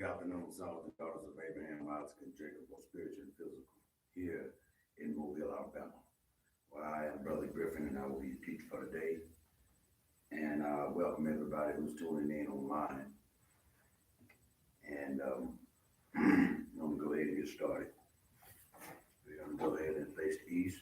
Good afternoon, sons and daughters of Abraham, Isaac, and Jacob, both spiritual and physical, here in Mobile, Alabama. Well, I am Brother Griffin, and I will be your teacher for today. And welcome everybody who's tuning in online. And I'm going to go ahead and get started. We're going to go ahead and face the east.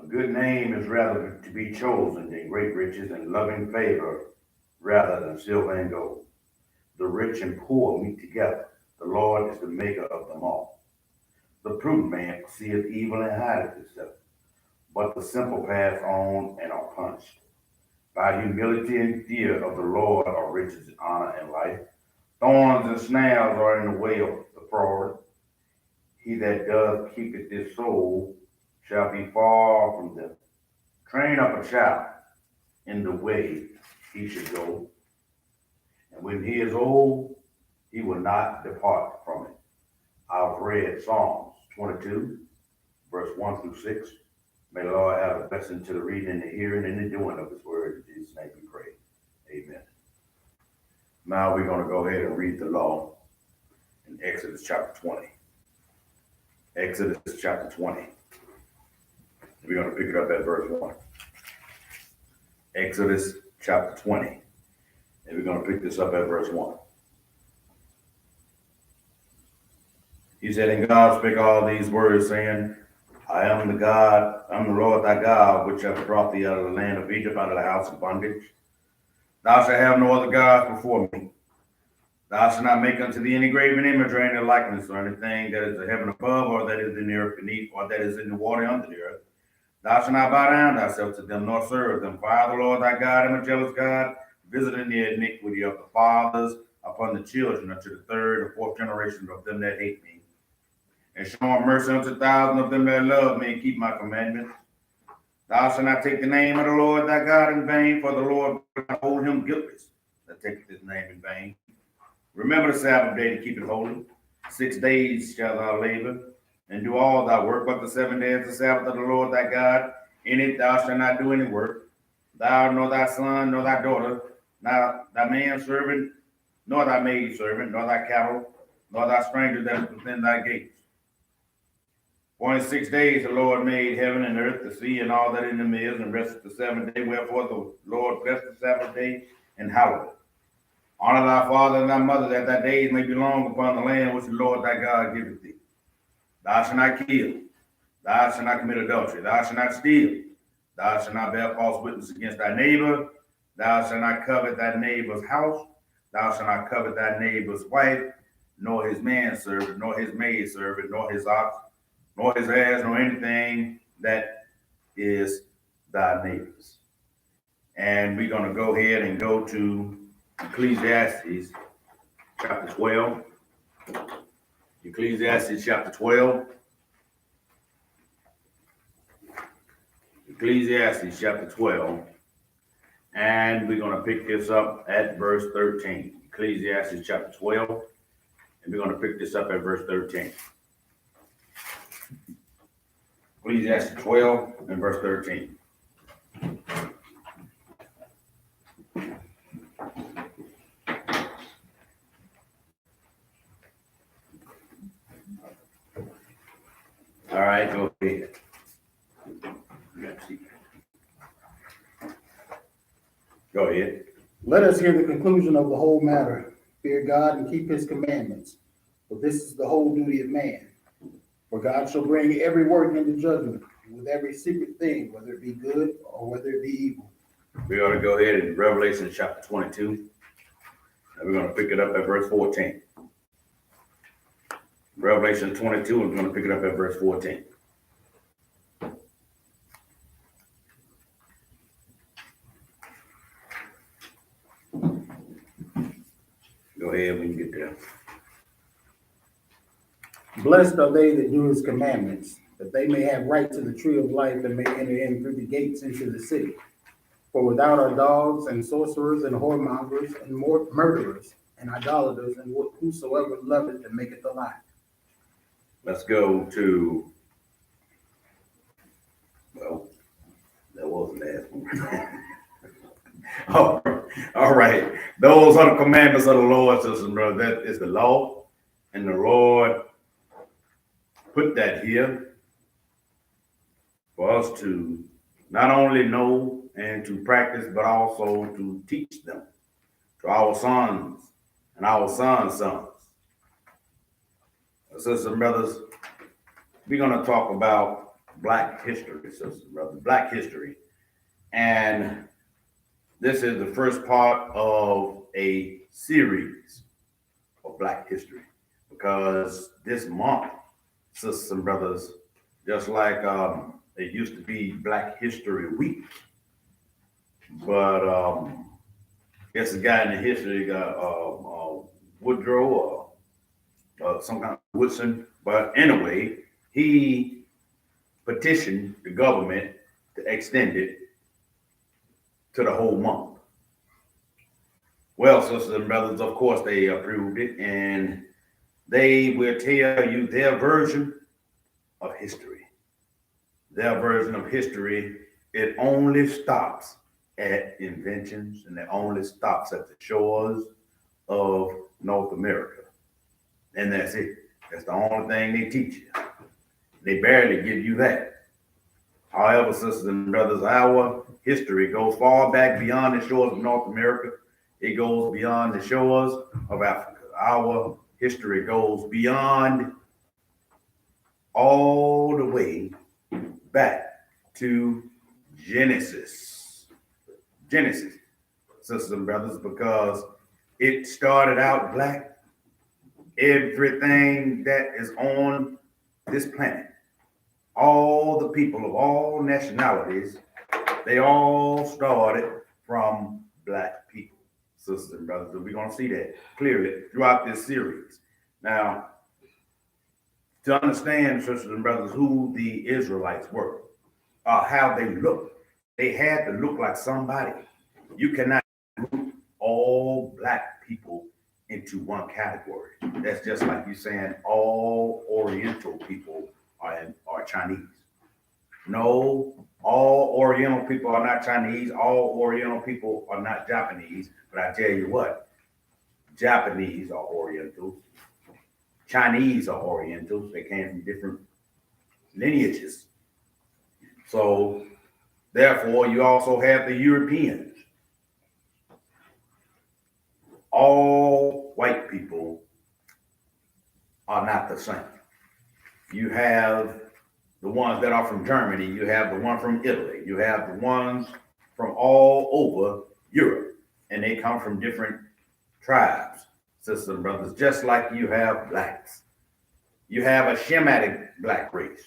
A good name is rather to be chosen than great riches, and loving favor rather than silver and gold. The rich and poor meet together. The Lord is the maker of them all. The prudent man perceiveth evil and hideth himself, but the simple pass on and are punished. By humility and fear of the Lord are riches and honor and life. Thorns and snares are in the way of the froward. He that doth keepeth his soul shall be far from them. Train up a child in the way he should go, and when he is old, he will not depart from it. I've read Psalms 22, verse 1 through 6. May the Lord have a blessing to the reading and the hearing and the doing of his word. In Jesus' name we pray. Amen. Now we're going to go ahead and read the law in Exodus chapter 20. Exodus chapter 20. We're going to pick it up at verse 1. Exodus chapter 20. And we're going to pick this up at verse 1. He said, and God spake all these words, saying, I am the Lord thy God, which hath brought thee out of the land of Egypt, out of the house of bondage. Thou shalt have no other gods before me. Thou shalt not make unto thee any graven image or any likeness or anything that is in heaven above, or that is in the earth beneath, or that is in the water under the earth. Thou shalt not bow down thyself to them, nor serve them. For I, the Lord thy God, am a jealous God, visiting the iniquity of the fathers upon the children unto the third and fourth generation of them that hate me, and showing mercy unto thousands of them that love me and keep my commandments. Thou shalt not take the name of the Lord thy God in vain, for the Lord will not hold him guiltless that taketh his name in vain. Remember the Sabbath day to keep it holy. 6 days shalt thou labor and do all thy work, but the 7th day is the Sabbath of the Lord thy God. In it thou shalt not do any work, thou, nor thy son, nor thy daughter, nor thy manservant, nor thy maidservant, nor thy cattle, nor thy stranger that is within thy gates. For in 6 days the Lord made heaven and earth, the sea, and all that in them is, and rested the 7th day. Wherefore the Lord blessed the Sabbath day and hallowed it. Honor thy father and thy mother, that thy days may be long upon the land which the Lord thy God giveth thee. Thou shalt not kill. Thou shalt not commit adultery. Thou shalt not steal. Thou shalt not bear false witness against thy neighbor. Thou shalt not covet thy neighbor's house. Thou shalt not covet thy neighbor's wife, nor his manservant, nor his maidservant, nor his ox, nor his ass, nor anything that is thy neighbor's. And we're going to go ahead and go to Ecclesiastes chapter 12. Ecclesiastes chapter 12. Ecclesiastes chapter 12. And we're going to pick this up at verse 13. Ecclesiastes chapter 12. And we're going to pick this up at verse 13. Ecclesiastes 12 and verse 13. All right, go ahead. Go ahead. Let us hear the conclusion of the whole matter. Fear God and keep his commandments, for this is the whole duty of man. For God shall bring every work into judgment with every secret thing, whether it be good or whether it be evil. We ought to go ahead in Revelation chapter 22, and we're going to pick it up at verse 14. Revelation 22, and we're going to pick it up at verse 14. Go ahead when you get there. Blessed are they that do his commandments, that they may have right to the tree of life and may enter in through the gates into the city. For without are dogs and sorcerers and whoremongers and murderers and idolaters and whosoever loveth and maketh a lie. Let's go to, well, that was the last one. Oh, all right. Those are the commandments of the Lord, sisters and brothers. That is the law. And the Lord put that here for us to not only know and to practice, but also to teach them to our sons and our sons' sons. Sisters and brothers, we're going to talk about Black history, sisters and brothers, Black history. And this is the first part of a series of Black history, because this month, sisters and brothers, just like it used to be Black History Week, but guess the guy in the history got Woodrow or some kind of Woodson, but anyway, he petitioned the government to extend it to the whole month. Well, sisters and brothers, of course they approved it, and they will tell you their version of history. Their version of history, it only stops at inventions, and it only stops at the shores of North America. And that's it. That's the only thing they teach you. They barely give you that. However, sisters and brothers, our history goes far back beyond the shores of North America. It goes beyond the shores of Africa. Our history goes beyond all the way back to Genesis. Genesis, sisters and brothers, because it started out Black. Everything that is on this planet, all the people of all nationalities, they all started from Black people, sisters and brothers. And we're going to see that clearly throughout this series. Now, to understand, sisters and brothers, who the Israelites were, how they looked, they had to look like somebody. You cannot group all Black people into one category. That's just like you saying all Oriental people are Chinese. No, all Oriental people are not Chinese. All Oriental people are not Japanese. But I tell you what, Japanese are Orientals. Chinese are Orientals. They came from different lineages. So therefore, you also have the Europeans. All white people are not the same. You have the ones that are from Germany, you have the one from Italy, you have the ones from all over Europe, and they come from different tribes, sisters and brothers, just like you have Blacks. You have a Shemitic Black race,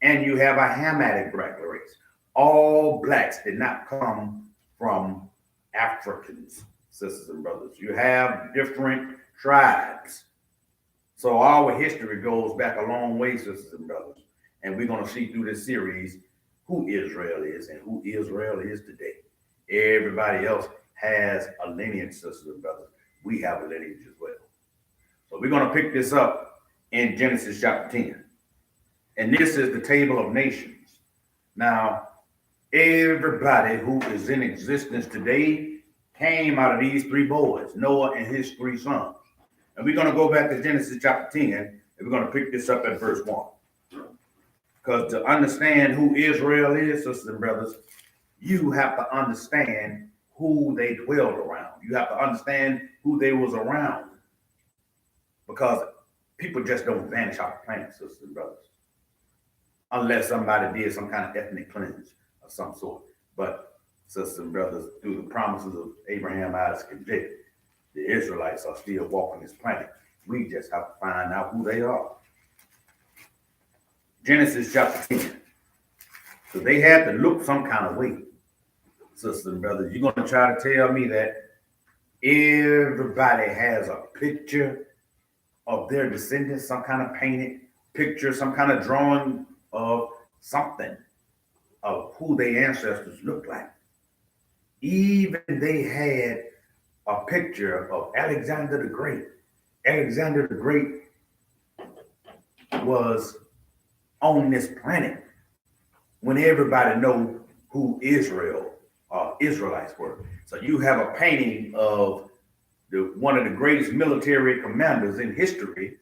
and you have a Hamitic Black race. All Blacks did not come from Africans, sisters and brothers. You have different tribes. So our history goes back a long way, sisters and brothers. And we're going to see through this series who Israel is and who Israel is today. Everybody else has a lineage, sisters and brothers. We have a lineage as well. So we're going to pick this up in Genesis chapter 10. And this is the table of nations. Now, everybody who is in existence today came out of these three boys, Noah and his three sons. And we're going to go back to Genesis chapter 10, and we're going to pick this up at verse 1. Because to understand who Israel is, sisters and brothers, you have to understand who they dwelled around. You have to understand who they was around. Because people just don't vanish off the planet, sisters and brothers. Unless somebody did some kind of ethnic cleanse of some sort. But sisters and brothers, through the promises of Abraham, Isaac, and Jacob, the Israelites are still walking this planet. We just have to find out who they are. Genesis chapter 10. So they had to look some kind of way, sisters and brothers. You're going to try to tell me that everybody has a picture of their descendants, some kind of painted picture, some kind of drawing of something of who their ancestors looked like. Even they had a picture of Alexander the Great. Alexander the Great was on this planet when everybody know who Israel or Israelites were. So you have a painting of one of the greatest military commanders in history.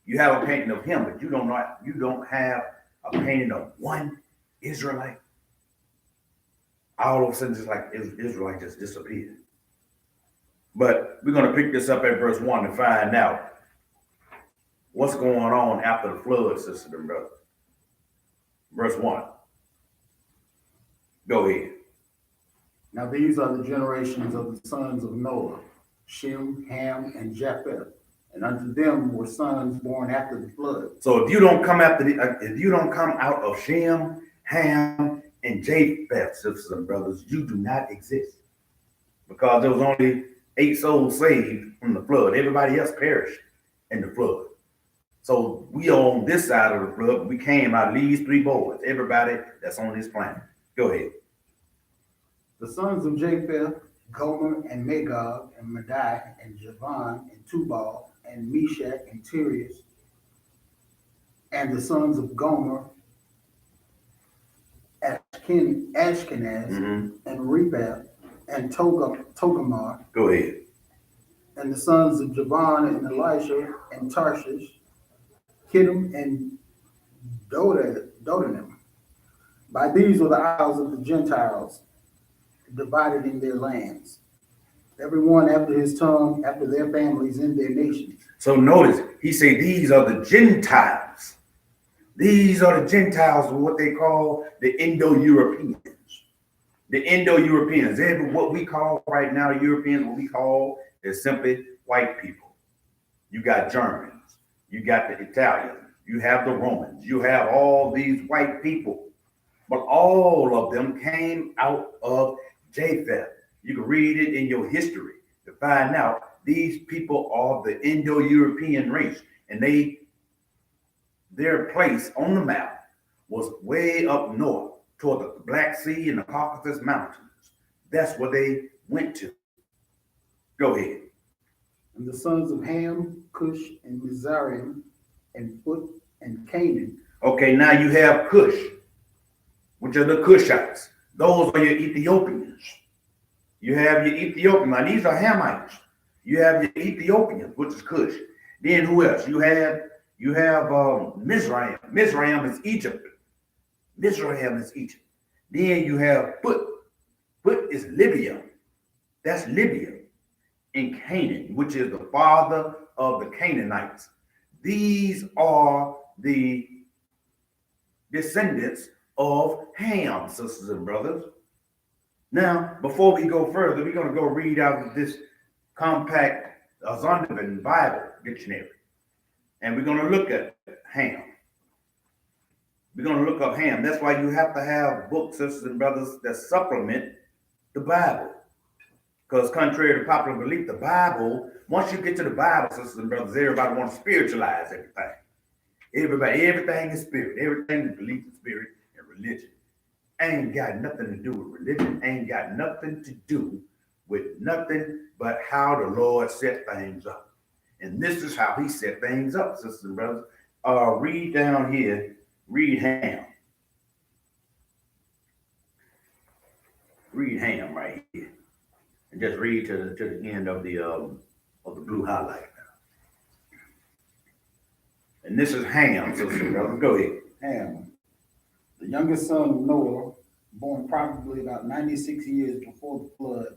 You have a painting of him, but you don't have a painting of one Israelite. All of a sudden, just like Israelite just disappeared. But we're going to pick this up at verse 1 to find out what's going on after the flood, sisters and brothers. Verse 1. Go ahead. Now these are the generations of the sons of Noah, Shem, Ham, and Japheth. And unto them were sons born after the flood. So if you don't come out of Shem, Ham, and Japheth, sisters and brothers, you do not exist. Because there was only 8 souls saved from the flood. Everybody else perished in the flood. So we are on this side of the flood. We came out of these 3 boys. Everybody that's on this planet. Go ahead. The sons of Japheth, Gomer, and Magog, and Madai, and Javan, and Tubal, and Meshach, and Tirias. And the sons of Gomer, Ashkenaz, and Reba, and Togarmah. Go ahead. And the sons of Javan, and Elisha, and Tarshish, Kittim, and Dodanim. By these were the isles of the Gentiles, divided in their lands, everyone after his tongue, after their families in their nations. So notice, he said these are the Gentiles. These are the Gentiles, what they call the Indo-Europeans. The Indo-Europeans, they're what we call right now Europeans, what we call is simply white people. You got Germans, you got the Italians, you have the Romans, you have all these white people. But all of them came out of Japheth. You can read it in your history to find out these people are the Indo-European race, and their place on the map was way up north toward the Black Sea and the Caucasus Mountains. That's where they went to. Go ahead. And the sons of Ham, Cush, and Mizraim, and Put, and Canaan. Okay, now you have Cush, which are the Cushites. Those are your Ethiopians. You have your Ethiopians. Now these are Hamites. You have your Ethiopians, which is Cush. Then who else? You have Mizraim. Mizraim is Egypt. Mizraim is Egypt. Then you have Put. Put is Libya. That's Libya. And Canaan, which is the father of the Canaanites. These are the descendants of Ham, sisters and brothers. Now, before we go further, we're going to go read out of this compact Zondervan Bible dictionary. And we're going to look at Ham. We're going to look up Ham. That's why you have to have books, sisters and brothers, that supplement the Bible. Because contrary to popular belief, the Bible, once you get to the Bible, sisters and brothers, everybody wants to spiritualize everything. Everything is spirit. Everything is belief in spirit and religion. Ain't got nothing to do with religion. Ain't got nothing to do with nothing but how the Lord set things up. And this is how he set things up, sisters and brothers. Read down here. Read Ham. Read Ham right here. And just read to the end of the blue highlight. And this is Ham, sisters and brothers. Go ahead. Ham, the youngest son of Noah, born probably about 96 years before the flood,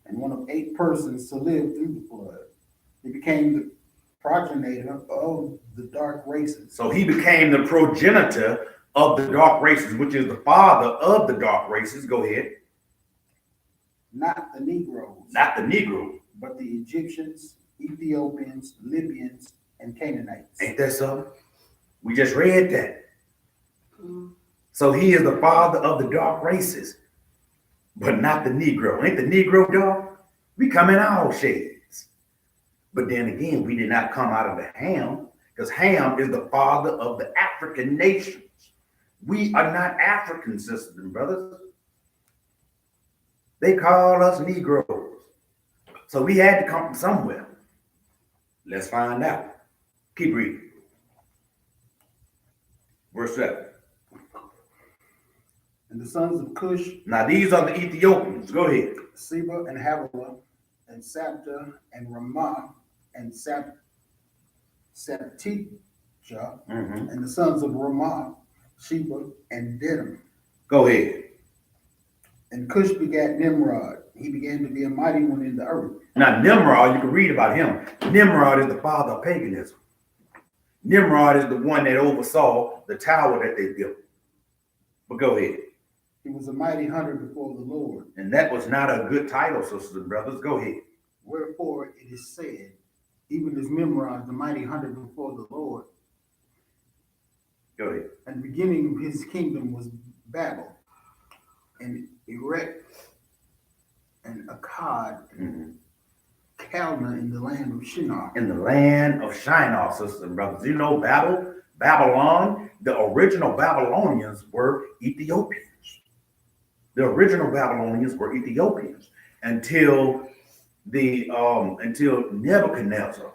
and one of 8 persons to live through the flood. He became the progenitor of the dark races. So he became the progenitor of the dark races, which is the father of the dark races. Go ahead. Not the Negroes. Not the Negro. But the Egyptians, Ethiopians, Libyans, and Canaanites. Ain't that so? We just read that. So he is the father of the dark races, but not the Negro. Ain't the Negro dog? We come in all shades. But then again, we did not come out of the Ham, because Ham is the father of the African nations. We are not African, sisters and brothers. They call us Negroes. So we had to come from somewhere. Let's find out. Keep reading. Verse 7. And the sons of Cush, Now these are the Ethiopians. Go ahead. Seba and Havilah, and Sabta and Ramah, and Sabtijah, and the sons of Ramah, Sheba and Dedem. Go ahead. And Cush begat Nimrod. He began to be a mighty one in the earth. Now Nimrod, you can read about him. Nimrod is the father of paganism. Nimrod is the one that oversaw the tower that they built. But go ahead. He was a mighty hunter before the Lord. And that was not a good title, sisters and brothers. Go ahead. Wherefore it is said, even as Nimrod, the mighty hunter before the Lord. Go ahead. And the beginning of his kingdom was Babel, and Erech, and Akkad, and Calneh in the land of Shinar. In the land of Shinar, sisters and brothers. You know Babylon, the original Babylonians were Ethiopians. The original Babylonians were Ethiopians until Nebuchadnezzar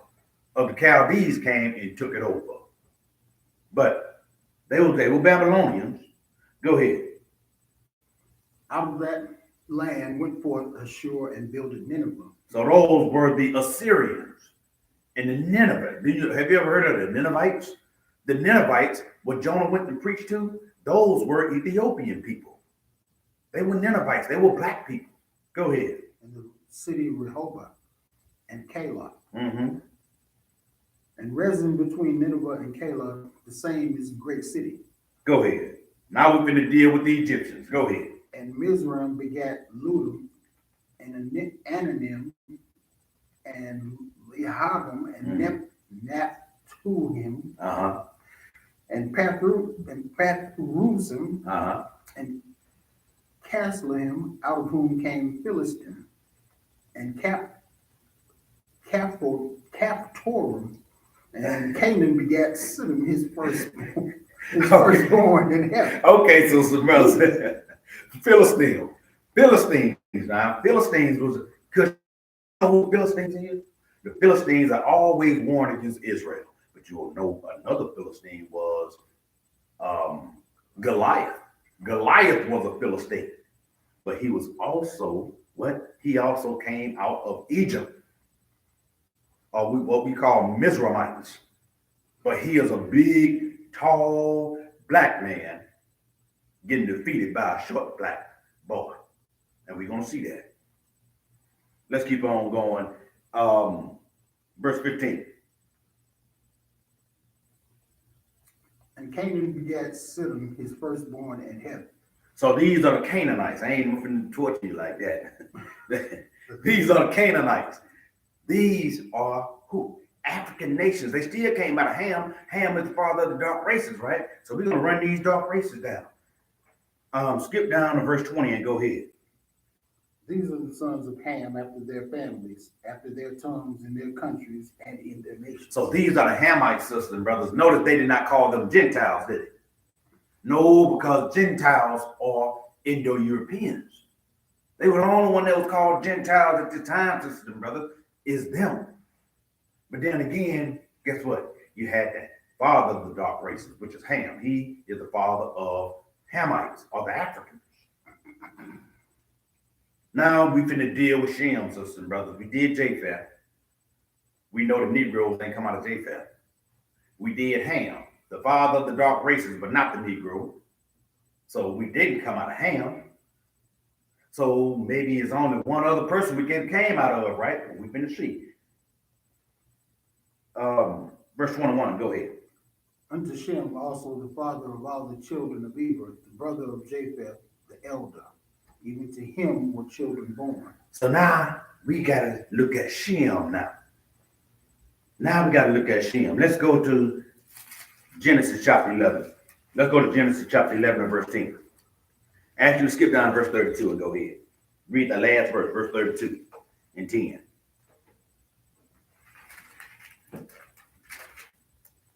of the Chaldees came and took it over. But they were Babylonians. Go ahead. Out of that land went forth Ashur and builded Nineveh. So those were the Assyrians and the Nineveh. Have you ever heard of the Ninevites? The Ninevites, what Jonah went and preached to, those were Ethiopian people. They were Ninevites. They were black people. Go ahead. And the city of Rehoboth and Calah. And Rezin between Nineveh and Calah, the same is a great city. Go ahead. Now we're going to deal with the Egyptians. Go ahead. And Mizraim begat Ludum, and Ananim, and Lehabim, and Naphtuhim, and Pathrusim, and Casluhim, out of whom came Philistin, and Caphtorim, and Canaan begat Siddim, his firstborn in heaven. Okay, so some brothers. Philistines. Now, Philistines was, because you know who Philistines is? The Philistines are always warned against Israel. But you will know another Philistine was Goliath. Goliath was a Philistine. But he was also what? He also came out of Egypt. Or what we call Mizraimites. But he is a big, tall, black man getting defeated by a short black boy. And we're going to see that. Let's keep on going. Verse 15. And Canaan begat Siddim, his firstborn in heaven. So these are the Canaanites. I ain't going to torture you like that. These are the Canaanites. These are who? African nations. They still came out of Ham. Ham is the father of the dark races, right? So we're going to run these dark races down. Skip down to verse 20 and go ahead. These are the sons of Ham after their families, after their tongues, in their countries, and in their nations. So these are the Hamites, sisters and brothers. Notice they did not call them Gentiles, did they? No, because Gentiles are Indo-Europeans. They were the only one that was called Gentiles at the time, sisters and brothers, is them. But then again, guess what? You had that father of the dark races, which is Ham. He is the father of Hamites, or the Africans. Now we finna deal with Shem, sisters and brothers. We did Japheth. We know the Negroes ain't come out of Japheth. We did Ham, the father of the dark races, but not the Negro. So we didn't come out of Ham. So maybe it's only one other person we came out of, right? We finna see. Verse 21, go ahead. Unto Shem also the father of all the children of Eber, the brother of Japheth, the elder. Even to him were children born. So now we gotta look at Shem now. Now we gotta look at Shem. Let's go to Genesis chapter 11. Let's go to Genesis chapter 11 and verse 10. Ask you to skip down to verse 32 and go ahead. Read the last verse, verse 32 and 10.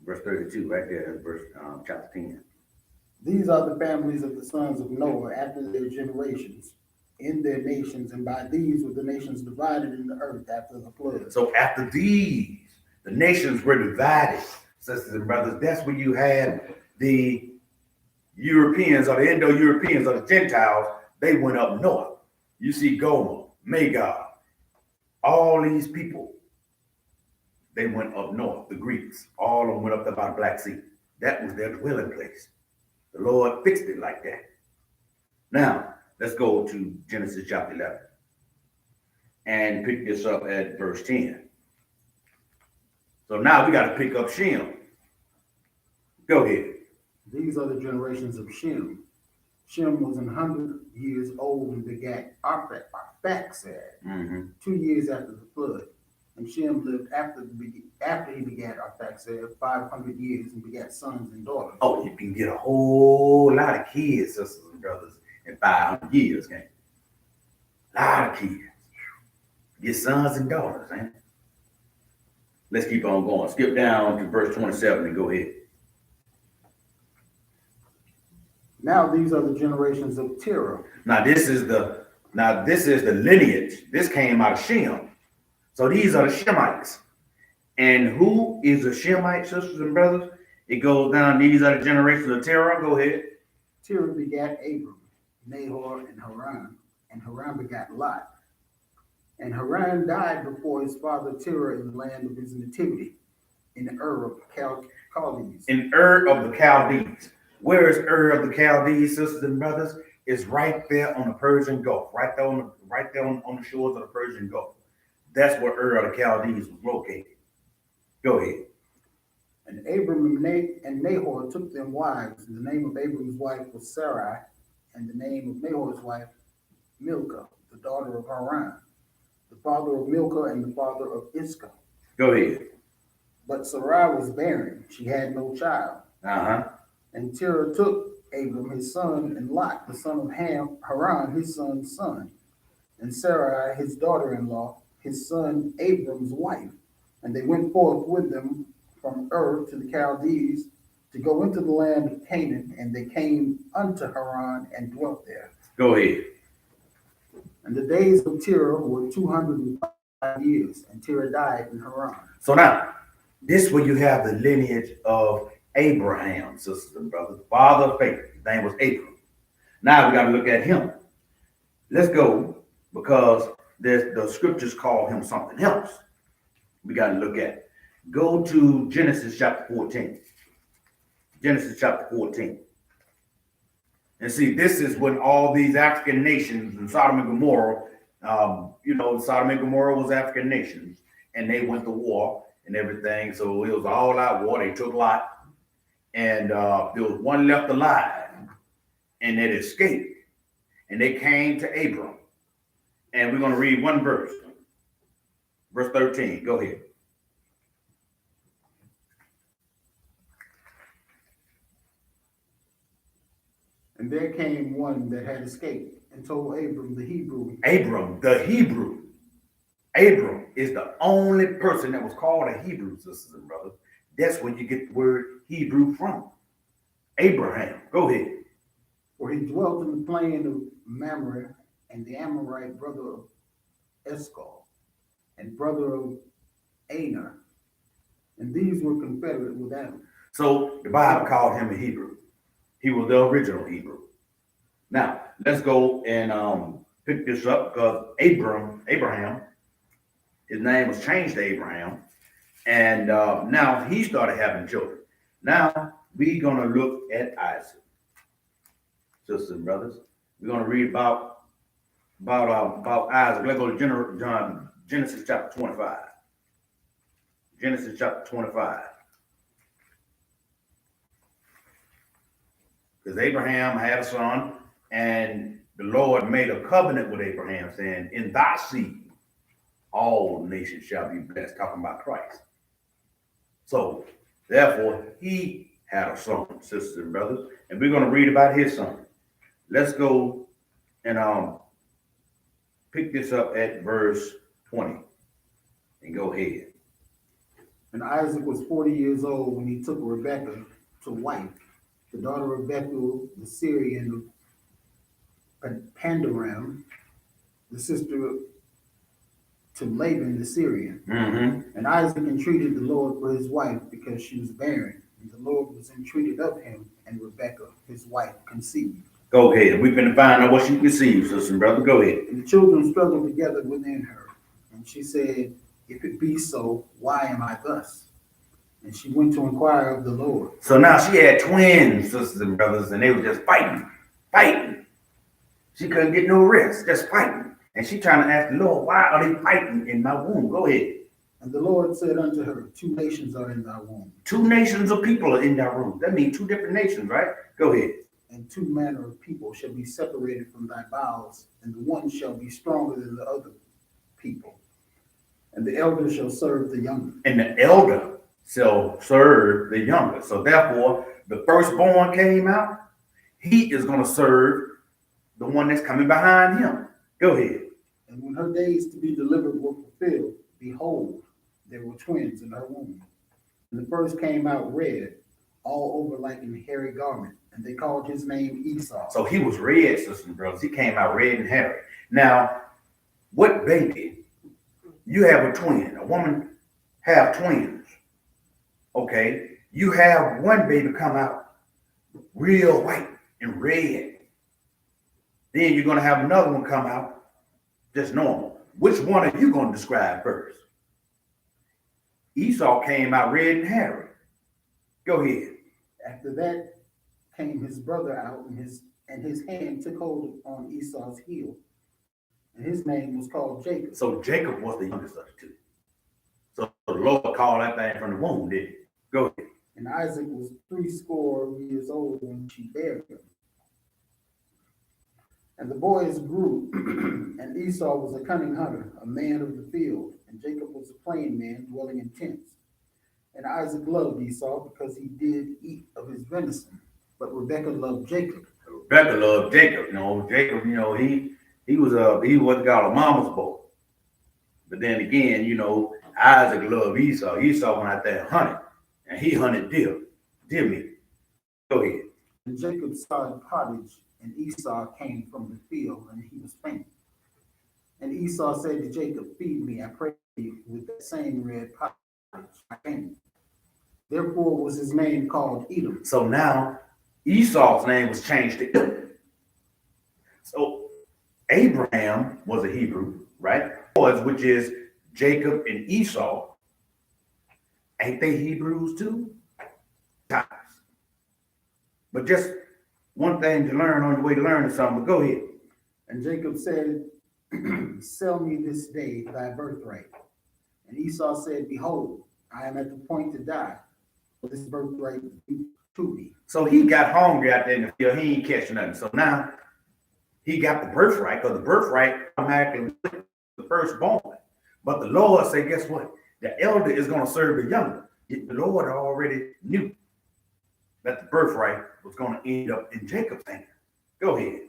Verse 32, right there, verse chapter 10. These are the families of the sons of Noah after their generations, in their nations, and by these were the nations divided in the earth after the flood. So after these, the nations were divided, sisters and brothers. That's when you had the Europeans or the Indo-Europeans or the Gentiles, they went up north. You see Gomer, Magog, all these people, they went up north. The Greeks, all of them went up there by the Black Sea. That was their dwelling place. The Lord fixed it like that. Now, let's go to Genesis chapter 11 and pick this up at verse 10. So now we got to pick up Shem. Go ahead. These are the generations of Shem. Shem was 100 years old and begat Arphaxad 2 years after the flood. And Shem lived after he begat Arphaxad 500 years and begat sons and daughters. Oh, you can get a whole lot of kids, sisters and brothers, in 500 years, okay? A lot of kids. Get sons and daughters, man. Let's keep on going. Skip down to verse 27 and go ahead. Now these are the generations of Terah. Now this is the lineage. This came out of Shem. So these are the Shemites. And who is a Shemite, sisters and brothers? It goes down. These are the generations of Terah. Go ahead. Terah begat Abram, Nahor, and Haran. And Haran begat Lot. And Haran died before his father Terah in the land of his nativity, in Ur of the Chaldees. In Ur of the Chaldees. Where is Ur of the Chaldees, sisters and brothers? It's right there on the Persian Gulf, right there on the shores of the Persian Gulf. That's where Ur of the Chaldees was located. Go ahead. And Abram and Nahor took them wives. And the name of Abram's wife was Sarai, and the name of Nahor's wife Milcah, the daughter of Haran, the father of Milcah and the father of Iscah. Go ahead. But Sarai was barren; she had no child. And Terah took Abram his son, and Lot the son of Haran his son's son, and Sarai his daughter-in-law, his son Abram's wife. And they went forth with them from Ur to the Chaldees to go into the land of Canaan, and they came unto Haran and dwelt there. Go ahead. And the days of Terah were 205 years, and Terah died in Haran. So now, this is where you have the lineage of Abraham, sisters and brothers, father of faith. His name was Abram. Now we got to look at him. Let's go, because the scriptures call him something else. We got to look at it. Go to Genesis chapter 14. Genesis chapter 14. And see, this is when all these African nations and Sodom and Gomorrah, Sodom and Gomorrah was African nations, and they went to war and everything. So it was all out war. They took Lot, and there was one left alive, and it escaped. And they came to Abram. And we're going to read one verse. Verse 13. Go ahead. And there came one that had escaped and told Abram the Hebrew. Abram the Hebrew. Abram is the only person that was called a Hebrew, sisters and brothers. That's where you get the word Hebrew from. Abraham. Go ahead. For he dwelt in the plain of Mamre, and the Amorite brother of Eshcol, and brother of Aner. And these were confederate with Adam. So the Bible called him a Hebrew. He was the original Hebrew. Now, let's go and pick this up, because Abraham, his name was changed to Abraham, and now he started having children. Now, we're going to look at Isaac. Sisters and brothers, we're going to read about Isaac. Let's go to Genesis chapter 25. Genesis chapter 25. Because Abraham had a son, and the Lord made a covenant with Abraham, saying, in thy seed, all nations shall be blessed, talking about Christ. So, therefore, he had a son, sisters and brothers, and we're going to read about his son. Let's go and pick this up at verse 20, and go ahead. And Isaac was 40 years old when he took Rebekah to wife, the daughter of Bethuel, the Syrian of Pandaram, the sister to Laban, the Syrian. And Isaac entreated the Lord for his wife because she was barren. And the Lord was entreated of him, and Rebekah, his wife, conceived. Go ahead. We're going to find out what she conceived, sister and brother. Go ahead. And the children struggled together within her. And she said, if it be so, why am I thus? And she went to inquire of the Lord. So now she had twins, sisters and brothers, and they were just fighting. She couldn't get no rest, just fighting. And she trying to ask the Lord, why are they fighting in my womb? Go ahead. And the Lord said unto her, 2 nations are in thy womb. 2 nations of people are in thy womb. That means 2 different nations, right? Go ahead. And 2 manner of people shall be separated from thy bowels, and the one shall be stronger than the other people. And the elder shall serve the younger. And the elder shall serve the younger. So therefore, the firstborn came out. He is going to serve the one that's coming behind him. Go ahead. And when her days to be delivered were fulfilled, behold, there were twins in her womb. And the first came out red, all over like an hairy garment, and they called his name Esau. So he was red, sisters and brothers. He came out red and hairy. Now, what baby? You have a twin. A woman have twins. Okay? You have one baby come out real white and red. Then you're going to have another one come out just normal. Which one are you going to describe first? Esau came out red and hairy. Go ahead. After that came his brother out, and his hand took hold on Esau's heel, and his name was called Jacob. So Jacob was the youngest of the 2. So the Lord called that thing from the womb, didn't he? Go ahead. And Isaac was 80 years old when she bare him. And the boys grew, and Esau was a cunning hunter, a man of the field, and Jacob was a plain man dwelling in tents. And Isaac loved Esau because he did eat of his venison, but Rebekah loved Jacob. Rebekah loved Jacob. Jacob, he was what called a mama's boy. But then again, Isaac loved Esau. Esau went out there and hunted, and he hunted deer meat. Go ahead. And Jacob saw a pottage, and Esau came from the field, and he was faint. And Esau said to Jacob, feed me, I pray thee, with that same red pottage. I fainted. Therefore was his name called Edom. So now Esau's name was changed to Edom. So Abraham was a Hebrew, right? Which is Jacob and Esau. Ain't they Hebrews too? But just one thing to learn on your way to learning something. But go ahead. And Jacob said, sell me this day thy birthright. And Esau said, behold, I am at the point to die. This birthright to me. So he got hungry out there in the field. He ain't catching nothing. So now he got the birthright, because the birthright automatically was the firstborn. But the Lord said, guess what? The elder is going to serve the younger. The Lord already knew that the birthright was going to end up in Jacob's hand. Go ahead.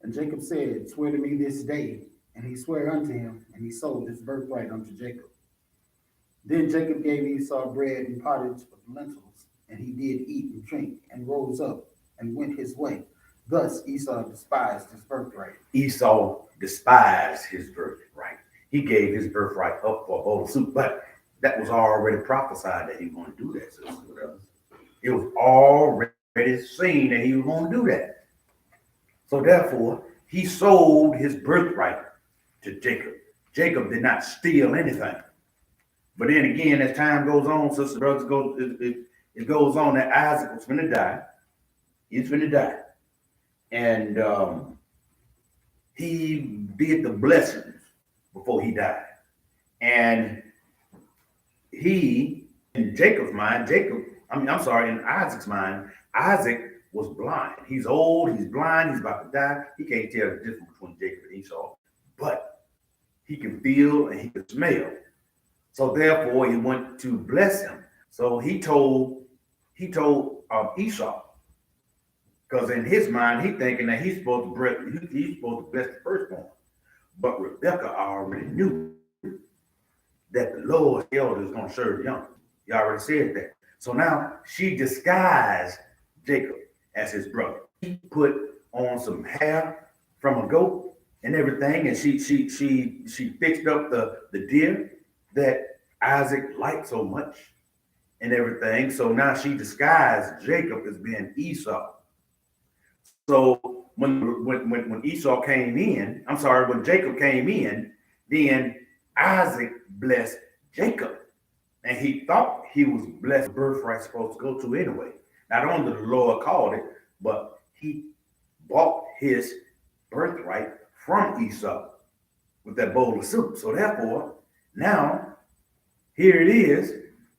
And Jacob said, swear to me this day. And he swore unto him, and he sold his birthright unto Jacob. Then Jacob gave Esau bread and pottage of lentils, and he did eat and drink, and rose up and went his way. Thus Esau despised his birthright. Esau Despised his birthright. He gave his birthright up for a bowl of soup, but that was already prophesied that he was going to do that, sisters and brothers. It was already seen that he was going to do that. So therefore, he sold his birthright to Jacob. Jacob did not steal anything. But then again, as time goes on, sisters and brothers, it goes on that Isaac was going to die. He's going to die. And he did the blessings before he died. And in Jacob's mind, in Isaac's mind, Isaac was blind. He's old, he's blind, he's about to die. He can't tell the difference between Jacob and Esau, but he can feel and he can smell. So therefore, he went to bless him. So he told Esau, because in his mind, he's thinking that he's supposed to bless the firstborn. But Rebekah already knew that the Lord's elder is going to serve the young. He already said that. So now she disguised Jacob as his brother. He put on some hair from a goat and everything, and she fixed up the deer that Isaac liked so much. and everything. So now she disguised Jacob as being Esau. So when Esau came in, I'm sorry, when Jacob came in, then Isaac blessed Jacob. And he thought he was blessed birthright supposed to go to anyway. Not only the Lord called it, but he bought his birthright from Esau with that bowl of soup. So therefore, now here it is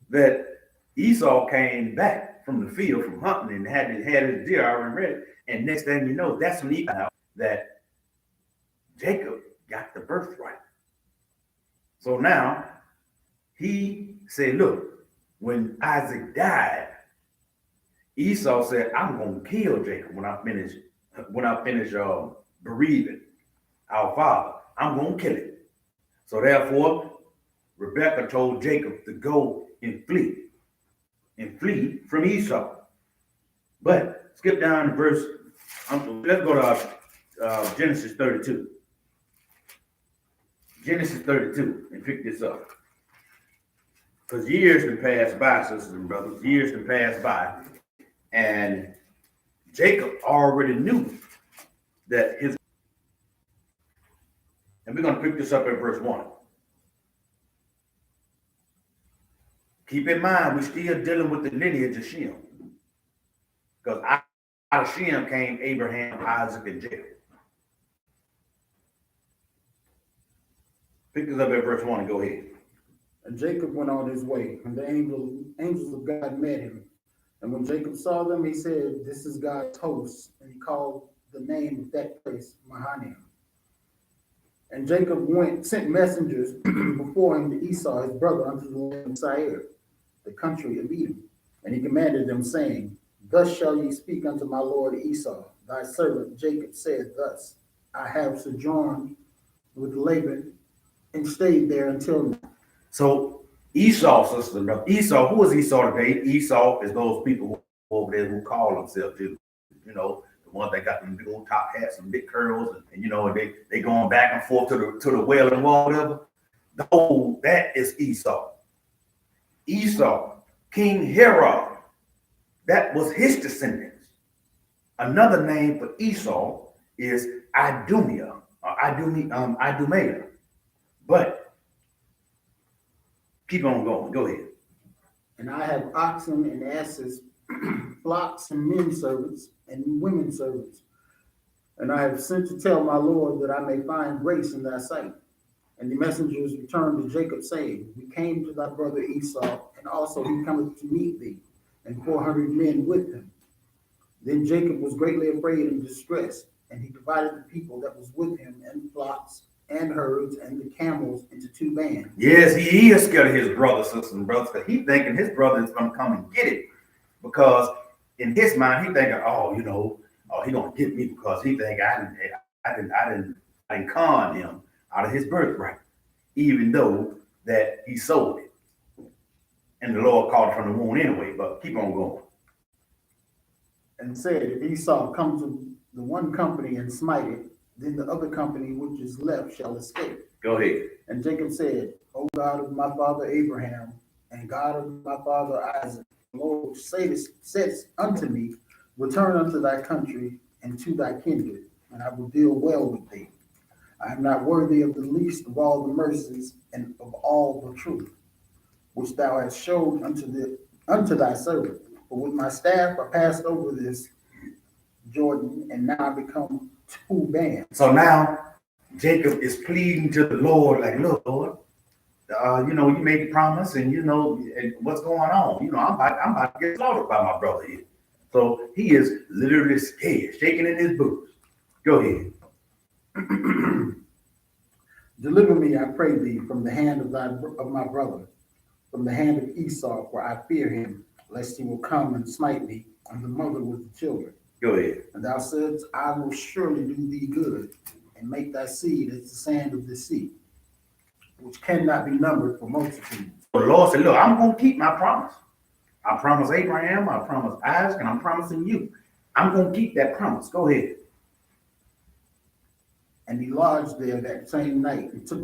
that Esau came back from the field from hunting and had his deer already ready. And next thing you know, that's when he found out that Jacob got the birthright. So now he said, look, when Isaac died, Esau said, I'm gonna kill Jacob when I finish bereaving our father. I'm gonna kill him. So therefore, Rebekah told Jacob to go and flee from Esau. But skip down to verse, let's go to Genesis 32. Genesis 32 and pick this up. Because years can pass by, sisters and brothers, years can pass by. And Jacob already knew that his, and we're going to pick this up at verse 1. Keep in mind, we're still dealing with the lineage of Shem. Because out of Shem came Abraham, Isaac, and Jacob. Pick this up at verse 1 and go ahead. And Jacob went on his way, and the angels of God met him. And when Jacob saw them, he said, this is God's host. And he called the name of that place Mahanaim. And Jacob sent messengers before him to Esau, his brother, unto the land of Seir, the country of Edom. And he commanded them, saying, thus shall ye speak unto my lord Esau. Thy servant Jacob said thus, I have sojourned with Laban and stayed there until now. So Esau, sister, Esau, who is Esau today? Esau is those people over there who call themselves Jews. You know, the ones that got them big old top hats and big curls, and you know, they going back and forth to the well and whatever. Oh, that is Esau. Esau, King Herod, that was his descendants. Another name for Esau is Idumea, or Idumea. But keep on going. Go ahead. And I have oxen and asses, flocks and men servants and women servants. And I have sent to tell my Lord that I may find grace in thy sight. And the messengers returned to Jacob, saying, we came to thy brother Esau, and also he cometh to meet thee, and 400 men with him. Then Jacob was greatly afraid and distressed, and he divided the people that was with him, and flocks and herds and the camels into two bands. Yes, he is scared of his brothers, sisters, and brothers, because he thinking his brother is going to come and get it. Because in his mind, he thinking, oh, you know, he going to get me because he think I didn't con him out of his birthright, even though that he sold it. And the Lord called it from the womb anyway, but keep on going. And said, if Esau come to the one company and smite it, then the other company which is left shall escape. Go ahead. And Jacob said, O God of my father Abraham, and God of my father Isaac, the Lord which says unto me, return unto thy country and to thy kindred, and I will deal well with thee. I am not worthy of the least of all the mercies and of all the truth, which thou hast showed unto thy servant. For with my staff I passed over this Jordan, and now I become two bands. So now Jacob is pleading to the Lord, like, look, Lord, you know, you made the promise, and you know, and what's going on? You know, I'm about to get slaughtered by my brother here. So he is literally scared, shaking in his boots. Go ahead. Deliver me, I pray thee, from the hand of my brother, from the hand of Esau, for I fear him, lest he will come and smite me, and the mother with the children. Go ahead. And thou saidst, I will surely do thee good, and make thy seed as the sand of the sea, which cannot be numbered for multitudes. So the Lord said, look, I'm going to keep my promise. I promised Abraham, I promised Isaac, and I'm promising you. I'm going to keep that promise. Go ahead. And he lodged there that same night, and took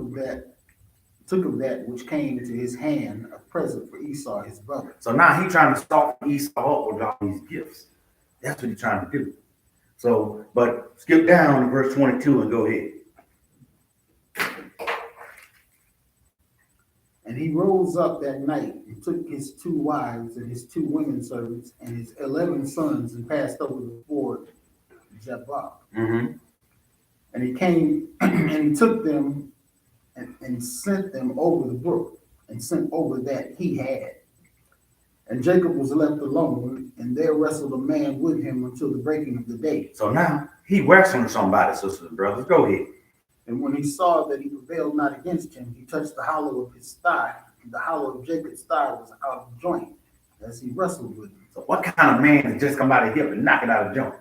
took of that which came into his hand a present for Esau his brother. So now he's trying to soften Esau up with all these gifts. That's what he's trying to do. So, but skip down to verse 22 and go ahead. And he rose up that night and took his 2 wives and his 2 women servants and his 11 sons and passed over the ford Jabbok. Mm-hmm. And he came and he took them and sent them over the brook and sent over that he had. And Jacob was left alone, and there wrestled a man with him until the breaking of the day. So now he wrestling somebody, sisters and brothers. Go ahead. And when he saw that he prevailed not against him, he touched the hollow of his thigh, and the hollow of Jacob's thigh was out of joint as he wrestled with him. So what kind of man has just come out of hip and knock it out of joint?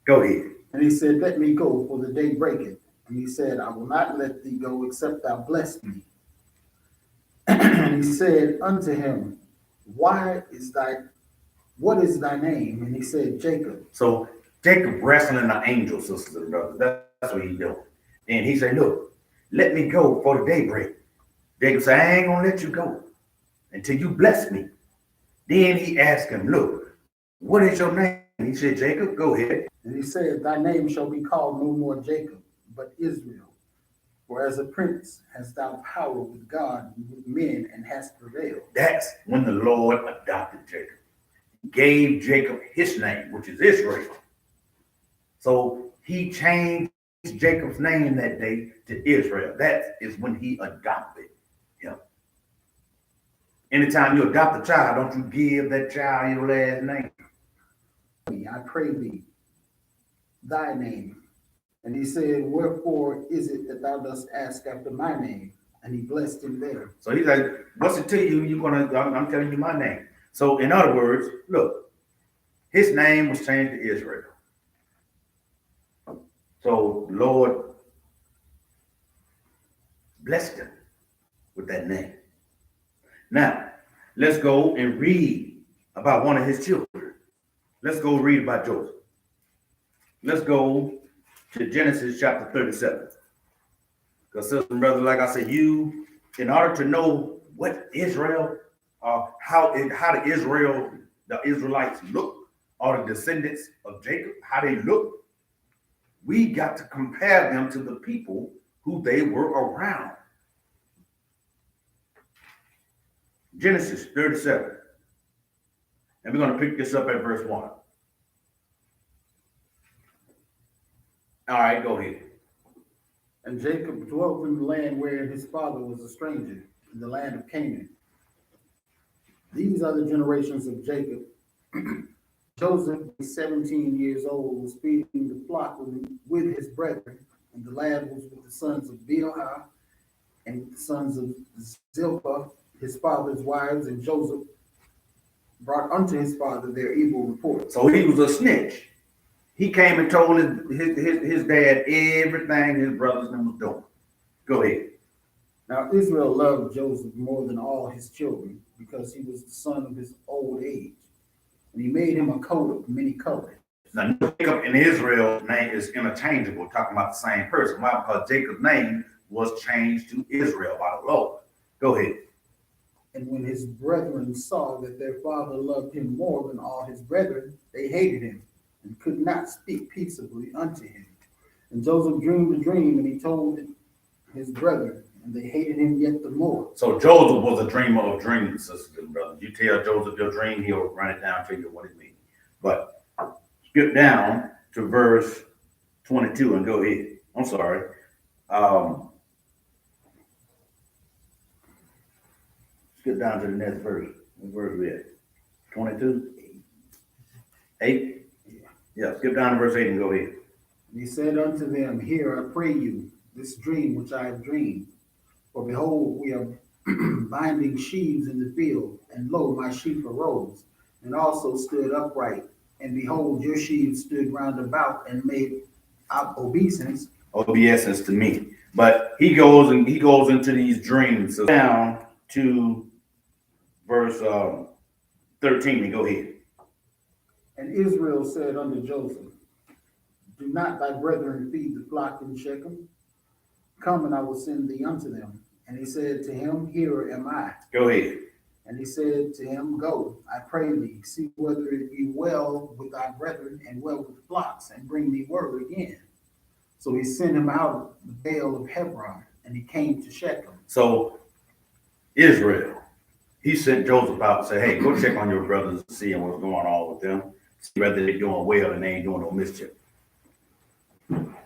Go ahead. And he said, Let me go, for the day breaketh. And he said, I will not let thee go, except thou bless me. And he said unto him, what is thy name? And he said, Jacob. So Jacob wrestling the angel, sisters and brothers. That's what he's doing. And he said, look, let me go for the daybreak. Jacob said, I ain't gonna let you go until you bless me. Then he asked him, look, what is your name? And he said, Jacob, go ahead. And he said, Thy name shall be called no more Jacob, but Israel. For as a prince hast thou power with God and with men, and hast prevailed. That's when the Lord adopted Jacob. He gave Jacob his name, which is Israel. So he changed Jacob's name that day to Israel. That is when he adopted him. Anytime you adopt a child, don't you give that child your last name? I pray thee, thy name. And he said, Wherefore is it that thou dost ask after my name? And he blessed him there. So he's like, what's it to you? I'm telling you my name. So in other words, look, his name was changed to Israel. So the Lord blessed him with that name. Now, let's go and read about one of his children. Let's go read about Joseph. Let's go to Genesis chapter 37. Because, sister and brother, like I said, you, in order to know what Israel, how the Israelites look, or the descendants of Jacob, how they look, we got to compare them to the people who they were around. Genesis 37. And we're going to pick this up at verse 1. All right, go ahead. And Jacob dwelt in the land wherein his father was a stranger, in the land of Canaan. These are the generations of Jacob. Joseph, 17 years old, was feeding the flock with his brethren, and the lad was with the sons of Bilhah and with the sons of Zilpah, his father's wives, and Joseph brought unto his father their evil report. So he was a snitch. He came and told his dad everything his brothers and them was doing. Go ahead. Now Israel loved Joseph more than all his children, because he was the son of his old age. And he made him a coat of many colors. Now Jacob and Israel's name is interchangeable, talking about the same person. Why? Because Jacob's name was changed to Israel by the Lord. Go ahead. And when his brethren saw that their father loved him more than all his brethren, they hated him, and could not speak peaceably unto him. And Joseph dreamed a dream, and he told his brethren, and they hated him yet the more. So Joseph was a dreamer of dreams, sisters and brothers. You tell Joseph your dream, he'll run it down for you what it means. But skip down to verse 22 and go ahead. I'm sorry. Skip down to the next verse. What verse we at? 22? 8? Yeah, skip down to verse 8 and go ahead. And he said unto them, Hear, I pray you, this dream which I have dreamed. For behold, we are binding sheaves in the field, and lo, my sheep arose, and also stood upright. And behold, your sheaves stood round about and made obeisance. Obeisance to me. But he goes into these dreams. So down to verse 13 and go ahead. And Israel said unto Joseph, Do not thy brethren feed the flock in Shechem? Come, and I will send thee unto them. And he said to him, Here am I. Go ahead. And he said to him, Go, I pray thee, see whether it be well with thy brethren and well with flocks, and bring me word again. So he sent him out of the vale of Hebron, and he came to Shechem. So Israel, he sent Joseph out and said, hey, go check on your brothers and see what's going on with them. See whether they're doing well and they ain't doing no mischief.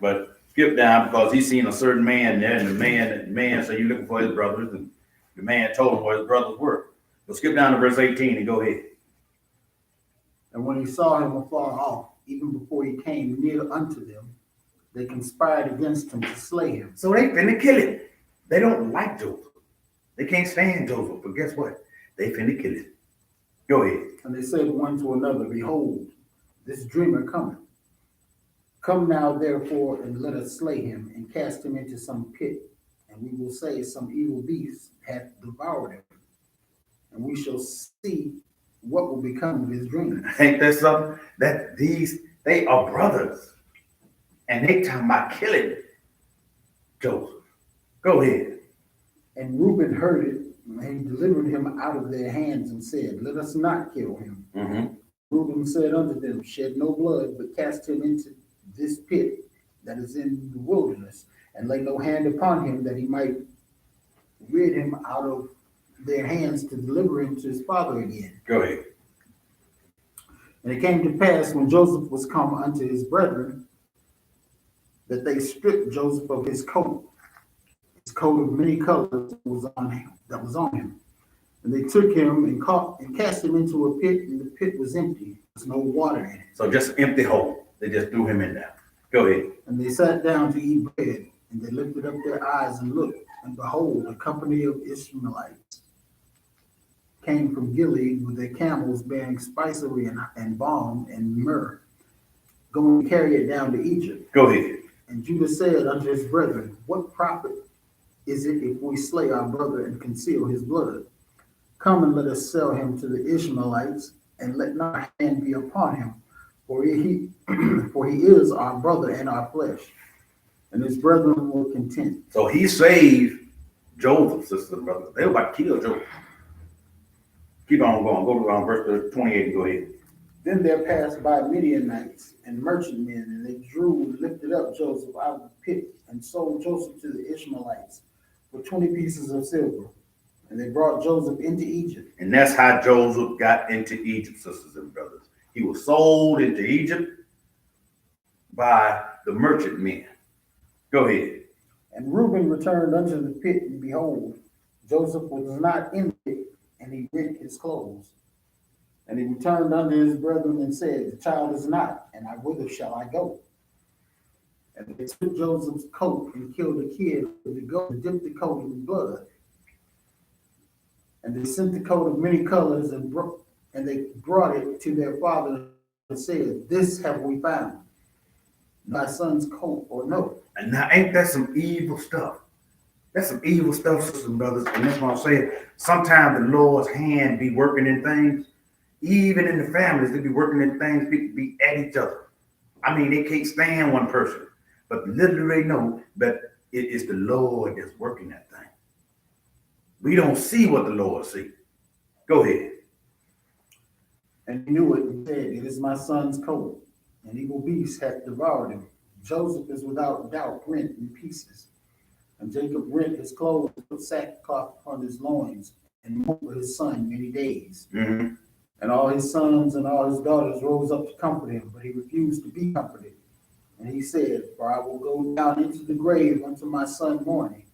But skip down because he seen a certain man there, and the man said, you're looking for his brothers, and the man told him where his brothers were. So skip down to verse 18 and go ahead. And when he saw him afar off, even before he came near unto them, they conspired against him to slay him. So they finna kill him. They don't like Joseph. They can't stand Joseph, but guess what? They finna kill him. Go ahead. And they said one to another, Behold, this dreamer cometh. Come now, therefore, and let us slay him, and cast him into some pit, and we will say some evil beast hath devoured him, and we shall see what will become of his dream. Ain't that something? That they are brothers, and they talking about killing Joseph. Go ahead. And Reuben heard it, and he delivered him out of their hands, and said, Let us not kill him. Mm-hmm. Reuben said unto them, Shed no blood, but cast him into this pit that is in the wilderness, and lay no hand upon him, that he might rid him out of their hands to deliver him to his father again. Go ahead. And it came to pass, when Joseph was come unto his brethren, that they stripped Joseph of his coat of many colors that was on him. And they took him and cast him into a pit, and the pit was empty. There was no water in it. So just an empty hole. They just threw him in there. Go ahead. And they sat down to eat bread, and they lifted up their eyes and looked, and behold, a company of Ishmaelites came from Gilead with their camels bearing spicery and balm and myrrh, going to carry it down to Egypt. Go ahead. And Judah said unto his brethren, What profit is it if we slay our brother and conceal his blood? Come and let us sell him to the Ishmaelites, and let not our hand be upon him, for he is our brother and our flesh. And his brethren were content. So he saved Joseph, sisters and brothers. They were about to kill Joseph. Keep on going. Go to verse 28 and go ahead. Then there passed by Midianites and merchantmen, and they drew and lifted up Joseph out of the pit, and sold Joseph to the Ishmaelites for 20 pieces of silver. And they brought Joseph into Egypt. And that's how Joseph got into Egypt, sisters and brothers. He was sold into Egypt by the merchant men. Go ahead. And Reuben returned unto the pit, and behold, Joseph was not in the pit, and he rent his clothes. And he returned unto his brethren and said, The child is not, and whither shall I go? And they took Joseph's coat and killed a kid with the goat, and dipped the coat in blood. And they sent the coat of many colors, and they brought it to their father and said, This have we found, thy son's coat or no? And now ain't that some evil stuff? That's some evil stuff, sisters and brothers. And that's what I'm saying. Sometimes the Lord's hand be working in things. Even in the families, they be working in things, people be at each other. I mean, they can't stand one person. But literally know that it is the Lord that's working that thing. We don't see what the Lord sees. Go ahead. And he knew it and said, It is my son's coat, and evil beasts hath devoured him. Joseph is without doubt rent in pieces. And Jacob rent his clothes, put sackcloth upon his loins, and mourned for his son many days. Mm-hmm. And all his sons and all his daughters rose up to comfort him, but he refused to be comforted. And he said, For I will go down into the grave unto my son mourning.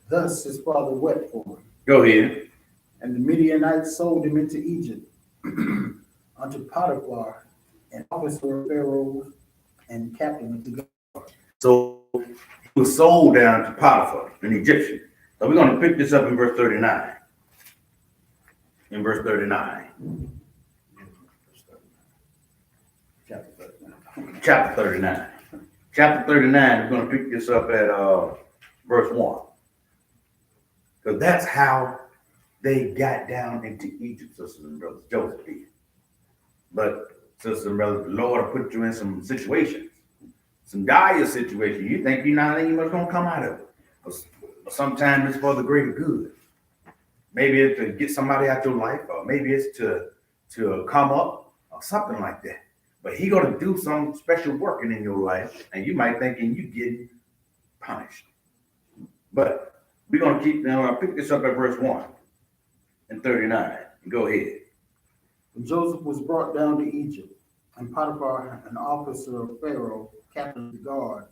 Thus his father wept for him. Go ahead. And the Midianites sold him into Egypt unto Potiphar, an officer of Pharaoh and captain of the guard. So he was sold down to Potiphar, an Egyptian. So we're going to pick this up in verse 39. In verse 39. Chapter 39. Chapter 39, we're going to pick this up at verse 1. Because that's how they got down into Egypt, sisters and brothers. Joseph did. But, sisters and brothers, the Lord will put you in some situations, some dire situations. You think you're not even going to come out of it. But sometimes it's for the greater good. Maybe it's to get somebody out your life, or maybe it's to come up, or something like that. But He gonna do some special working in your life, and you might thinking you getting punished. But we're gonna keep now. I'll pick this up at verse 1 and 39. Go ahead. When Joseph was brought down to Egypt, and Potiphar, an officer of Pharaoh, captain of the guard,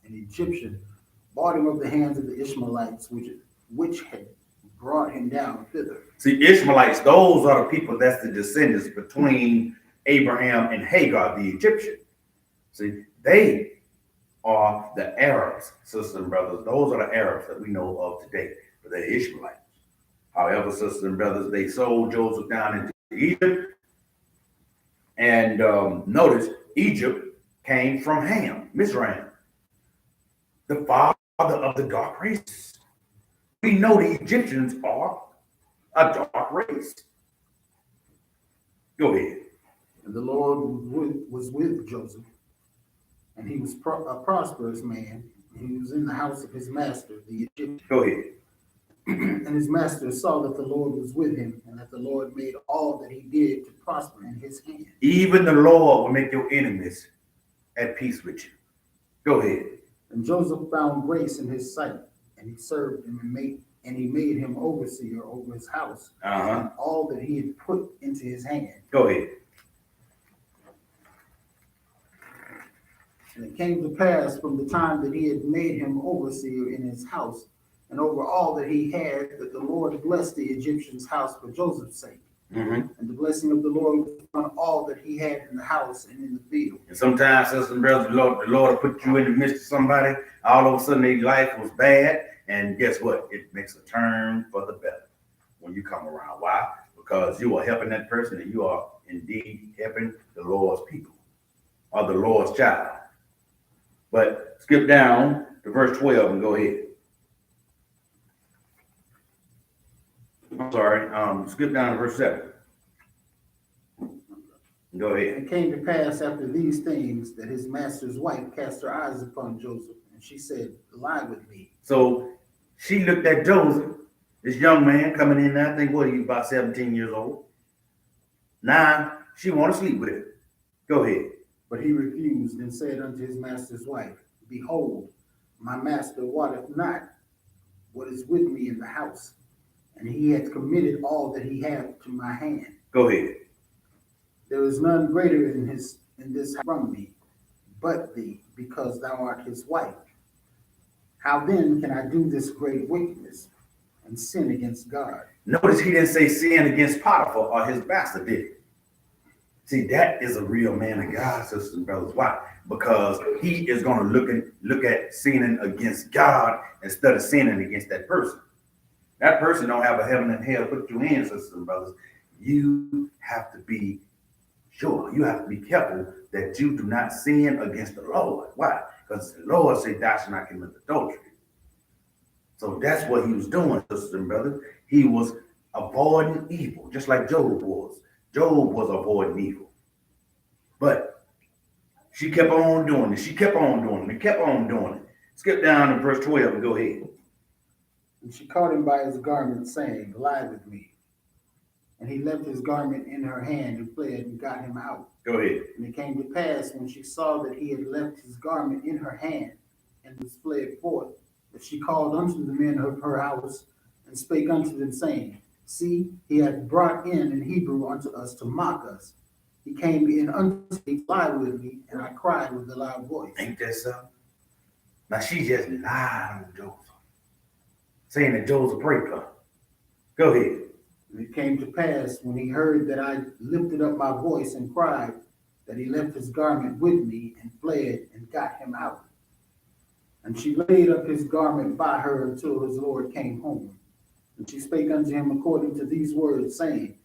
an Egyptian, bought him of the hands of the Ishmaelites, which had brought him down thither. See, Ishmaelites, those are the people that's the descendants between Abraham and Hagar, the Egyptian. See, they are the Arabs, sisters and brothers. Those are the Arabs that we know of today, but they're Ishmaelites. However, sisters and brothers, they sold Joseph down into Egypt. And notice, Egypt came from Ham, Mizraim, the father of the dark race. We know the Egyptians are a dark race. Go ahead. And the Lord was with Joseph, and he was a prosperous man. He was in the house of his master, the Egyptian. Go ahead. And his master saw that the Lord was with him, and that the Lord made all that he did to prosper in his hand. Even the Lord will make your enemies at peace with you. Go ahead. And Joseph found grace in his sight, and he served him and he made him overseer over his house, and all that he had put into his hand. Go ahead. And it came to pass from the time that he had made him overseer in his house, and over all that he had, that the Lord blessed the Egyptian's house for Joseph's sake. And the blessing of the Lord was on all that he had in the house and in the field. And sometimes, sisters and brothers, the Lord will put you in the midst of somebody. All of a sudden, their life was bad. And guess what? It makes a turn for the better when you come around. Why? Because you are helping that person, and you are indeed helping the Lord's people or the Lord's child. But skip down to verse 12 and go ahead. I'm sorry. Skip down to verse 7. Go ahead. And it came to pass after these things that his master's wife cast her eyes upon Joseph, and she said, "Lie with me." So she looked at Joseph, this young man coming in there. I think, what, he's about 17 years old. Now she want to sleep with him. Go ahead. But he refused and said unto his master's wife, "Behold, my master wotteth not what is with me in the house, and he hath committed all that he hath to my hand. Go ahead. There is none greater in this house from me, but thee, because thou art his wife. How then can I do this great wickedness and sin against God?" Notice he didn't say sin against Potiphar or his master, did he? See, that is a real man of God, sisters and brothers. Why? Because he is going to look at sinning against God instead of sinning against that person. That person don't have a heaven and hell to put you in, sisters and brothers. You have to be sure. You have to be careful that you do not sin against the Lord. Why? Because the Lord said, "Thou shalt not commit adultery." So that's what he was doing, sisters and brothers. He was avoiding evil, just like Job was. Job was avoiding evil. But she kept on doing it. She kept on doing it. And kept on doing it. Skip down to verse 12 and go ahead. And she caught him by his garment, saying, "Lie with me." And he left his garment in her hand and fled and got him out. Go ahead. And it came to pass, when she saw that he had left his garment in her hand and was fled forth, that she called unto the men of her house and spake unto them, saying, "See, he hath brought in Hebrew unto us to mock us. He came in unto me to lie with me, and I cried with a loud voice." Ain't that something? Now she just lied on Joseph, saying that Joseph raped her. Go ahead. And it came to pass, when he heard that I lifted up my voice and cried, that he left his garment with me and fled and got him out. And she laid up his garment by her until his Lord came home. And she spake unto him according to these words, saying,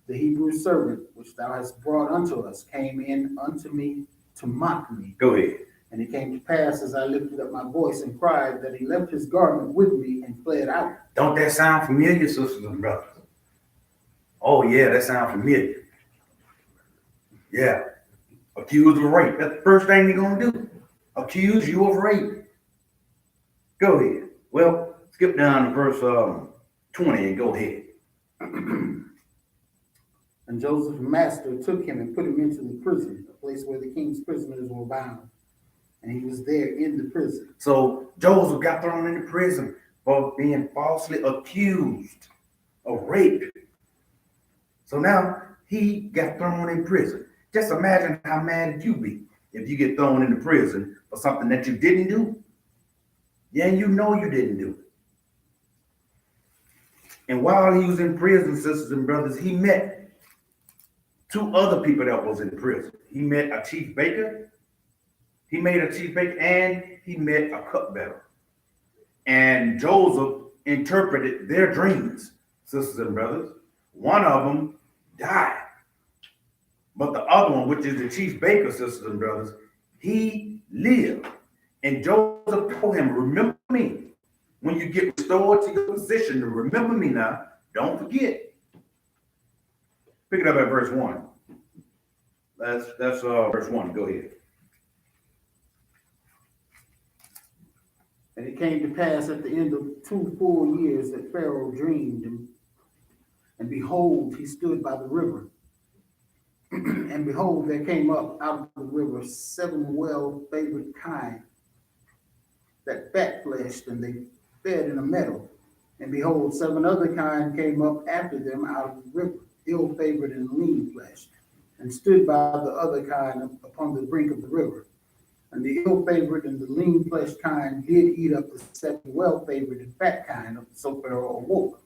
"The Hebrew servant which thou hast brought unto us came in unto me to mock me." Go ahead. And it came to pass, as I lifted up my voice and cried, that he left his garment with me and fled out. Don't that sound familiar, sisters and brothers? Oh, yeah, that sounds familiar. Yeah. Accused of rape. That's the first thing they're going to do. Accuse you of rape. Go ahead. Well, Skip down to verse 20 and go ahead. And Joseph's master took him and put him into the prison, a place where the king's prisoners were bound. And he was there in the prison. So Joseph got thrown into prison for being falsely accused of rape. So now he got thrown in prison. Just imagine how mad you be if you get thrown into prison for something that you didn't do. Yeah, you know you didn't do it. And while he was in prison, sisters and brothers, he met two other people that was in prison. He met a chief baker. He made a chief baker, and he met a cupbearer. And Joseph interpreted their dreams, sisters and brothers. One of them died. But the other one, which is the chief baker, sisters and brothers, he lived. And Joseph told him, remember me. When you get restored to your position, remember me now. Don't forget. Pick it up at verse 1. That's verse 1. Go ahead. And it came to pass at the end of 2 full years that Pharaoh dreamed, and behold, he stood by the river. And behold, there came up out of the river 7 well-favored kine that fat-fleshed, and they fed in a meadow. And behold, 7 other kine came up after them out of the river, ill-favored and lean-fleshed, and stood by the other kine upon the brink of the river. And the ill-favored and the lean-fleshed kine did eat up the 7 well-favored and fat kine. So Pharaoh awoke.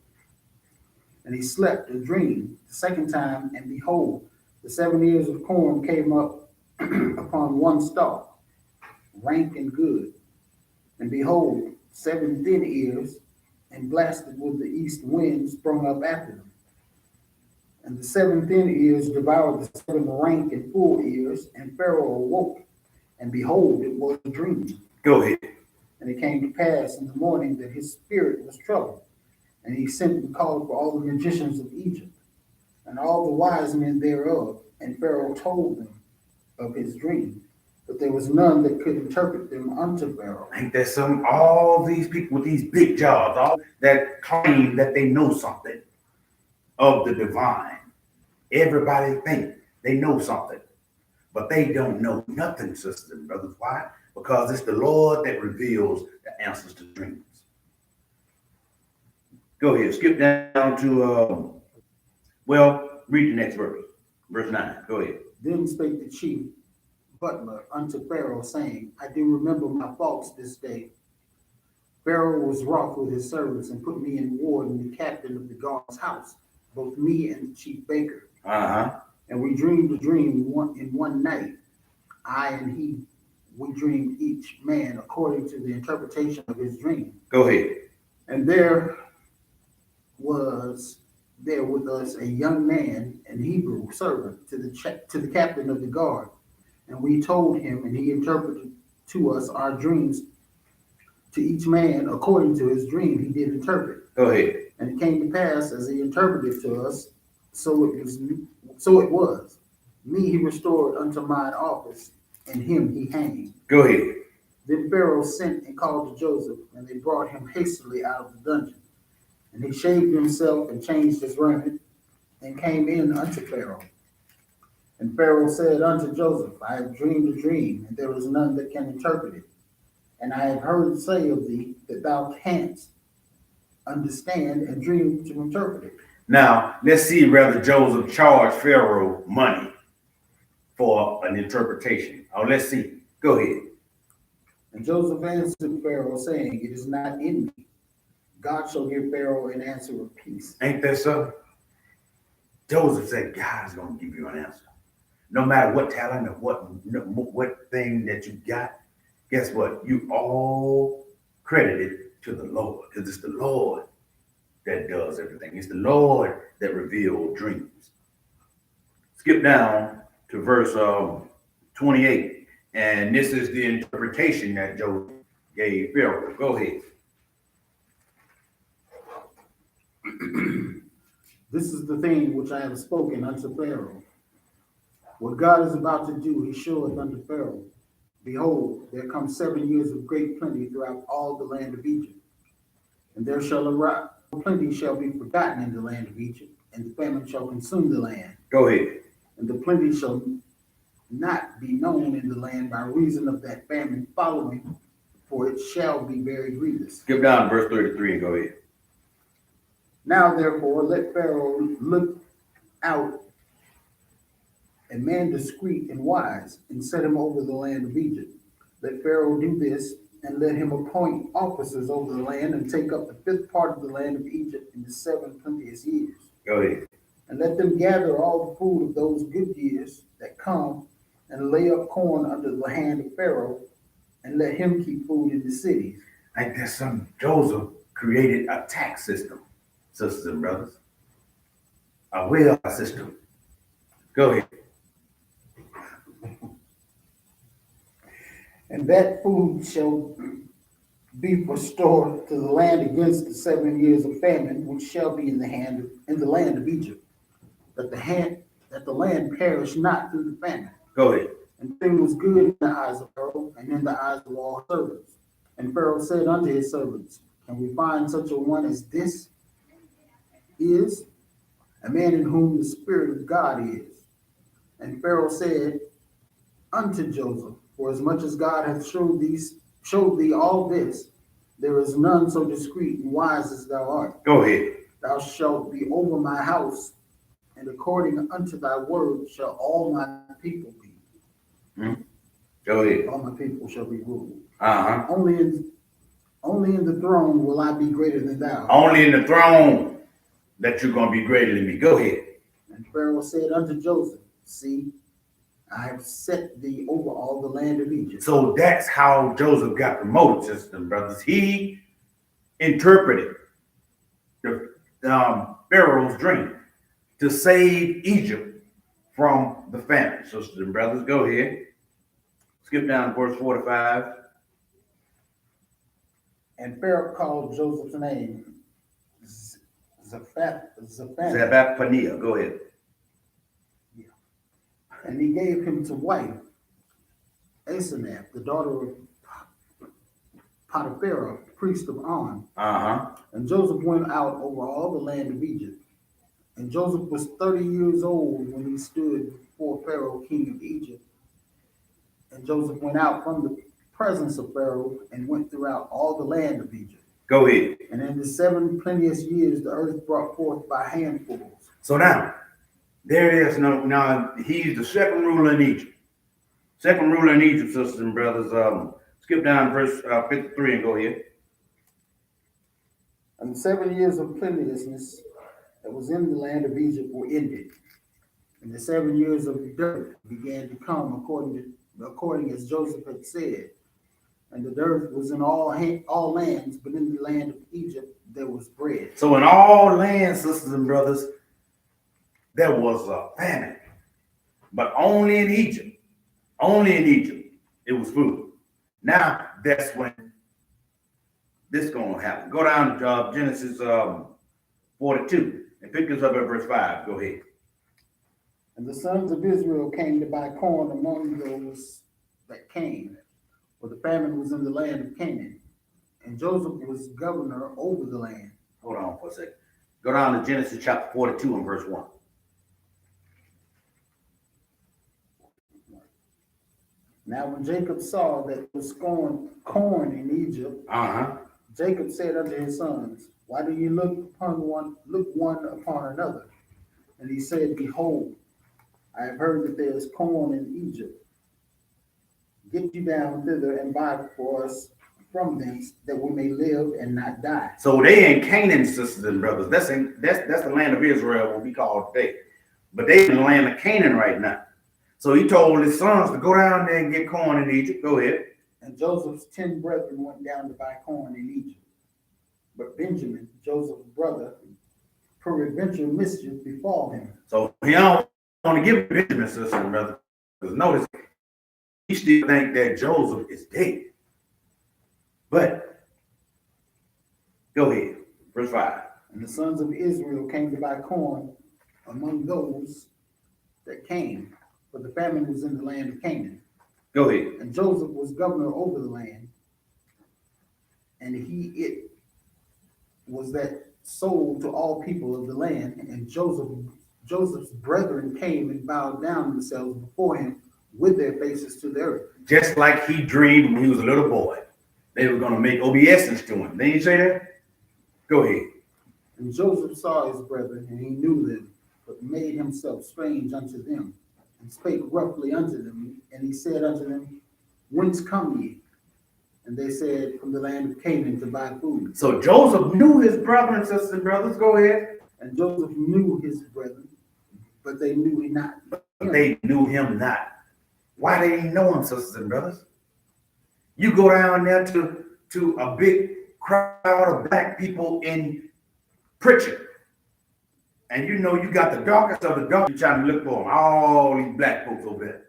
And he slept and dreamed the second time, and behold, the 7 ears of corn came up upon one stalk, rank and good. And behold, 7 thin ears, and blasted with the east wind, sprung up after them. And the 7 thin ears devoured the 7 rank and full ears, and Pharaoh awoke, and behold, it was a dream. Go ahead. And it came to pass in the morning that his spirit was troubled, and he sent and called for all the magicians of Egypt, and all the wise men thereof, and Pharaoh told them of his dream. But there was none that could interpret them unto Pharaoh. Ain't there all these people with these big jobs, all that claim that they know something of the divine. Everybody think they know something, but they don't know nothing, sisters and brothers. Why? Because it's the Lord that reveals the answers to dreams. Go ahead, skip down to, read the next verse. Verse 9, go ahead. Then spake the chief butler unto Pharaoh, saying, I do remember my faults this day. Pharaoh was wroth with his servants, and put me in ward in the captain of the guard's house, both me and the chief baker. And we dreamed a dream in one night. I and he, we dreamed each man according to the interpretation of his dream. Go ahead. And there was there with us a young man, an Hebrew servant, to the captain of the guard. And we told him, and he interpreted to us our dreams. To each man according to his dream he did interpret. Go ahead. And it came to pass as he interpreted to us, so it was. Me he restored unto mine office, and him he hanged. Go ahead. Then Pharaoh sent and called to Joseph, and they brought him hastily out of the dungeon. And he shaved himself and changed his raiment, and came in unto Pharaoh. And Pharaoh said unto Joseph, I have dreamed a dream, and there is none that can interpret it. And I have heard say of thee that thou canst understand and dream to interpret it. Now, let's see whether Joseph charged Pharaoh money for an interpretation. Oh, let's see. Go ahead. And Joseph answered Pharaoh, saying, it is not in me. God shall give Pharaoh an answer of peace. Ain't that so? Joseph said, God's going to give you an answer. No matter what talent or what thing that you got, guess what? You all credited to the Lord, because it's the Lord that does everything. It's the Lord that reveals dreams. Skip down to verse 28, and this is the interpretation that Joseph gave Pharaoh. Go ahead. This is the thing which I have spoken unto Pharaoh. What God is about to do, he showeth unto Pharaoh. Behold, there come 7 years of great plenty throughout all the land of Egypt. And there shall arise, plenty shall be forgotten in the land of Egypt, and the famine shall consume the land. Go ahead. And the plenty shall not be known in the land by reason of that famine following, for it shall be very grievous. Skip down to verse 33 and go ahead. Now therefore let Pharaoh look out a man discreet and wise, and set him over the land of Egypt. Let Pharaoh do this, and let him appoint officers over the land, and take up the fifth part of the land of Egypt in the 7 plenteous years. Go ahead. And let them gather all the food of those good years that come, and lay up corn under the hand of Pharaoh, and let him keep food in the cities. Like there's some Joseph created a tax system, sisters and brothers. A welfare system. Go ahead. And that food shall be restored to the land against the 7 years of famine, which shall be in the land of Egypt, that the land perish not through the famine. Go ahead. And the thing was good in the eyes of Pharaoh, and in the eyes of all servants. And Pharaoh said unto his servants, Can we find such a one as this is, a man in whom the Spirit of God is? And Pharaoh said unto Joseph, For as much as God hath showed thee all this, there is none so discreet and wise as thou art. Go ahead. Thou shalt be over my house, and according unto thy word shall all my people be. Go ahead. All my people shall be ruled. Uh-huh. Only in the throne will I be greater than thou. Only in the throne that you're going to be greater than me. Go ahead. And Pharaoh said unto Joseph, See, I have set thee over all the land of Egypt. So that's how Joseph got promoted, sisters and brothers. He interpreted the Pharaoh's dream to save Egypt from the famine. Sisters and brothers, go ahead. Skip down to verse 45. And Pharaoh called Joseph's name Zaphanath. Zaphaniah, go ahead. And he gave him to wife Asenath, the daughter of Potiphar, priest of On. Uh-huh. And Joseph went out over all the land of Egypt. And Joseph was 30 years old when he stood before Pharaoh, king of Egypt. And Joseph went out from the presence of Pharaoh and went throughout all the land of Egypt. Go ahead. And in the 7 plenteous years, the earth brought forth by handfuls. So now, there it is. Now, he's the second ruler in Egypt. Second ruler in Egypt, sisters and brothers. Skip down to verse 53 and go ahead. And the 7 years of plenteousness that was in the land of Egypt were ended. And the 7 years of dearth began to come according as Joseph had said. And the dearth was in all lands, but in the land of Egypt there was bread. So in all lands, sisters and brothers, there was a famine. But only in Egypt, it was food. Now, that's when this is going to happen. Go down to Genesis 42 and pick us up at verse 5. Go ahead. And the sons of Israel came to buy corn among those that came, for the famine was in the land of Canaan. And Joseph was governor over the land. Hold on for a second. Go down to Genesis chapter 42 and verse 1. Now when Jacob saw that there was corn in Egypt, Jacob said unto his sons, Why do you look one upon another? And he said, Behold, I have heard that there is corn in Egypt. Get you down thither and buy for us from thence, that we may live and not die. So they in Canaan, sisters and brothers. That's the land of Israel, what we call today. But they in the land of Canaan right now. So he told his sons to go down there and get corn in Egypt. Go ahead. And Joseph's 10 brethren went down to buy corn in Egypt. But Benjamin, Joseph's brother, peradventure mischief befall him. So he don't want to give Benjamin, sisters and brothers. Because notice, he still think that Joseph is dead. But, go ahead. Verse 5. And the sons of Israel came to buy corn among those that came, for the famine was in the land of Canaan. Go ahead. And Joseph was governor over the land, and was that sold to all people of the land, and Joseph's brethren came and bowed down themselves before him with their faces to the earth. Just like he dreamed when he was a little boy. They were going to make obeisance to him. Didn't you say that? Go ahead. And Joseph saw his brethren, and he knew them, but made himself strange unto them, and spake roughly unto them. And he said unto them, Whence come ye? And they said, From the land of Canaan to buy food. So Joseph knew his brothers and sisters and brothers. Go ahead. And Joseph knew his brethren, but they knew him not. But they knew him not. Why they didn't know him, sisters and brothers? You go down there to a big crowd of black people in Pritchard, and you know you got the darkest of the dark. You're trying to look for them, all these black folks over there.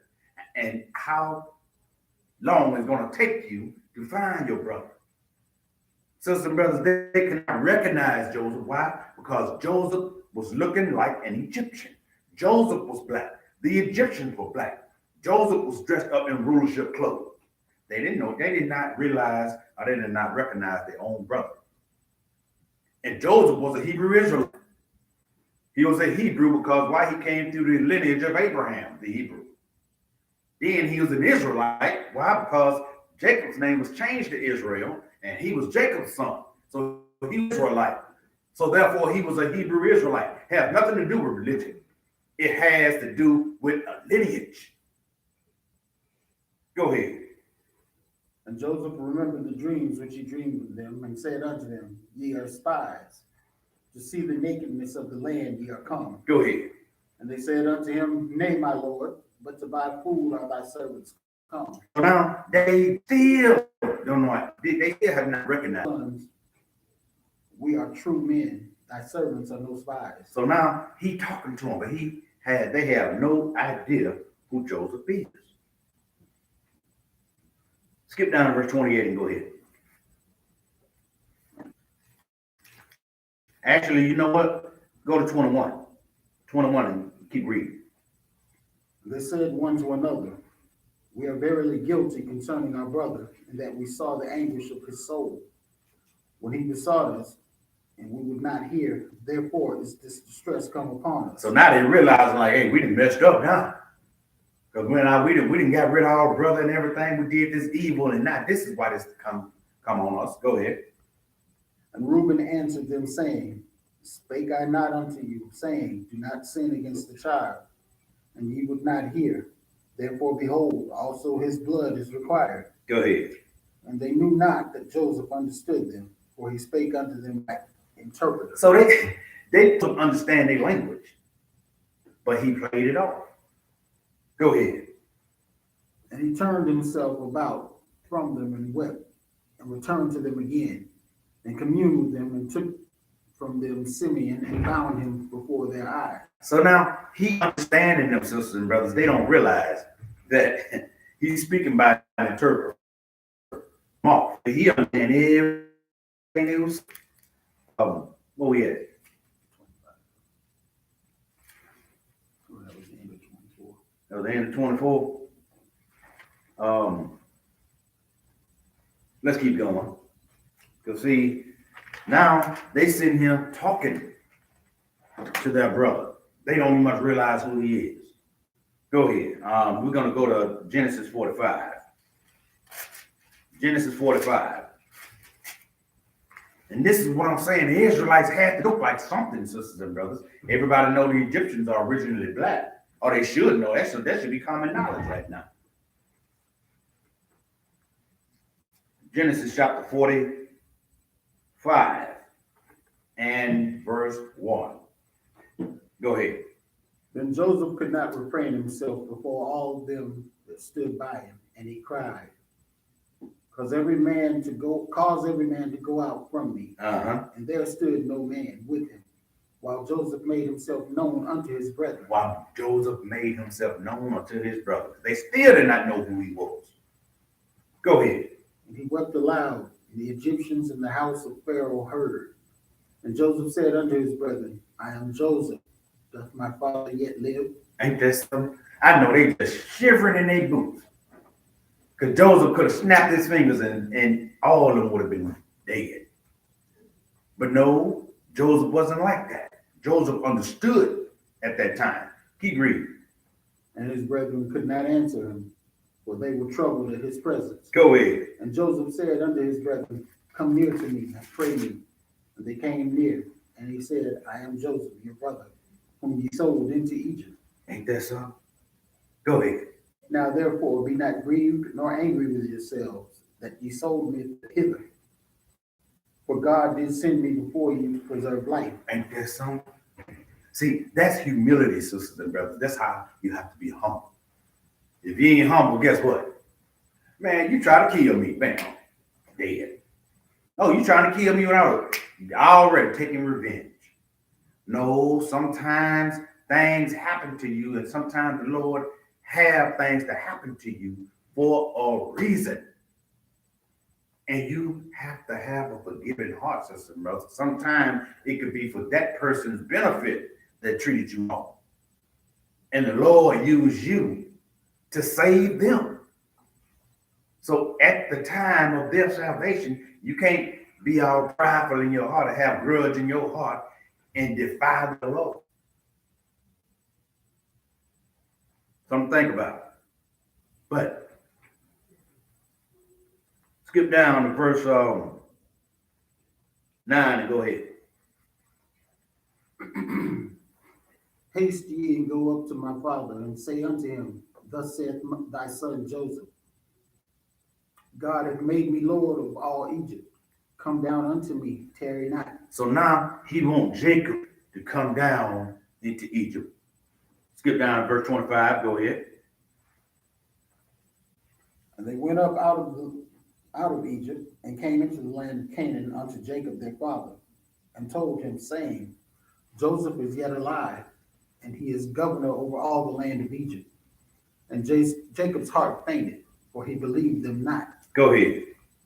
And how long it's going to take you to find your brother? Sisters and brothers, they cannot recognize Joseph. Why? Because Joseph was looking like an Egyptian. Joseph was black. The Egyptians were black. Joseph was dressed up in rulership clothes. They didn't know, they did not realize, or they did not recognize their own brother. And Joseph was a Hebrew Israelite. He was a Hebrew because why? He came through the lineage of Abraham, the Hebrew. Then he was an Israelite. Why? Because Jacob's name was changed to Israel, and he was Jacob's son. So he was Israelite. So therefore, he was a Hebrew Israelite. It has nothing to do with religion. It has to do with a lineage. Go ahead. And Joseph remembered the dreams which he dreamed of them, and said unto them, Ye are spies. To see the nakedness of the land ye are come. Go ahead. And they said unto him, Nay, my lord, but to buy food are thy servants come. So now they still don't know. They still have not recognized. Sons, we are true men. Thy servants are no spies. So now he talking to them, but they have no idea who Joseph is. Skip down to verse 28 and go ahead. Actually, you know what? Go to 21. 21 and keep reading. They said one to another, We are verily guilty concerning our brother, in that we saw the anguish of his soul when he besought us, and we would not hear. Therefore is this distress come upon us. So now they realizing like, hey, we done messed up now. Because we didn't got rid of our brother and everything. We did this evil, and now this is why this come on us. Go ahead. And Reuben answered them, saying, Spake I not unto you, saying, Do not sin against the child, and ye would not hear. Therefore, behold, also his blood is required. Go ahead. And they knew not that Joseph understood them, for he spake unto them by interpreter. So they don't understand their language, but he played it off. Go ahead. And he turned himself about from them and wept, and returned to them again, and communed with them, and took from them Simeon, and bound him before their eyes. So now he understanding them, sisters and brothers. They don't realize that he's speaking by an interpreter. He understands everything else. What we at? That was the end of 24. That was the end of 24. Let's keep going. Because see, now they sitting here talking to their brother. They don't even much realize who he is. Go ahead. We're going to go to Genesis 45. Genesis 45. And this is what I'm saying. The Israelites had to look like something, sisters and brothers. Everybody know the Egyptians are originally black. Or they should know. That should be common knowledge right now. Genesis chapter 45 and verse 1. Go ahead. Then Joseph could not refrain himself before all of them that stood by him, and he cried, Cause every man to go out from me. And there stood no man with him, while Joseph made himself known unto his brethren. While Joseph made himself known unto his brothers. They still did not know who he was. Go ahead. And he wept aloud, and the Egyptians in the house of Pharaoh heard. And Joseph said unto his brethren, I am Joseph. Doth my father yet live? Ain't that something? I know they just shivering in their boots. Because Joseph could have snapped his fingers and all of them would have been dead. But no, Joseph wasn't like that. Joseph understood at that time. Keep reading. And his brethren could not answer him, for they were troubled at his presence. Go ahead. And Joseph said unto his brethren, Come near to me, I pray you. And they came near, and he said, I am Joseph, your brother, whom ye sold into Egypt. Ain't that so? Go ahead. Now therefore be not grieved nor angry with yourselves, that ye sold me hither. For God did send me before you to preserve life. Ain't that so? See, that's humility, sisters and brothers. That's how you have to be humble. If you ain't humble, guess what? Man, you try to kill me, bam, dead. Oh, you trying to kill me when I was already taking revenge. No, sometimes things happen to you, and sometimes the Lord have things that happen to you for a reason. And you have to have a forgiving heart, sister and brother. Sometimes it could be for that person's benefit that treated you wrong. And the Lord used you to save them. So at the time of their salvation, you can't be all prideful in your heart or have grudge in your heart and defy the Lord. Something to think about. But skip down to verse 9 and go ahead. Haste ye and go up to my father, and say unto him, Thus saith thy son Joseph, God hath made me Lord of all Egypt. Come down unto me, tarry not. So now he wants Jacob to come down into Egypt. Skip down to verse 25, go ahead. And they went up out of Egypt, and came into the land of Canaan unto Jacob their father, and told him, saying, Joseph is yet alive, and he is governor over all the land of Egypt. And Jacob's heart fainted, for he believed them not. Go ahead.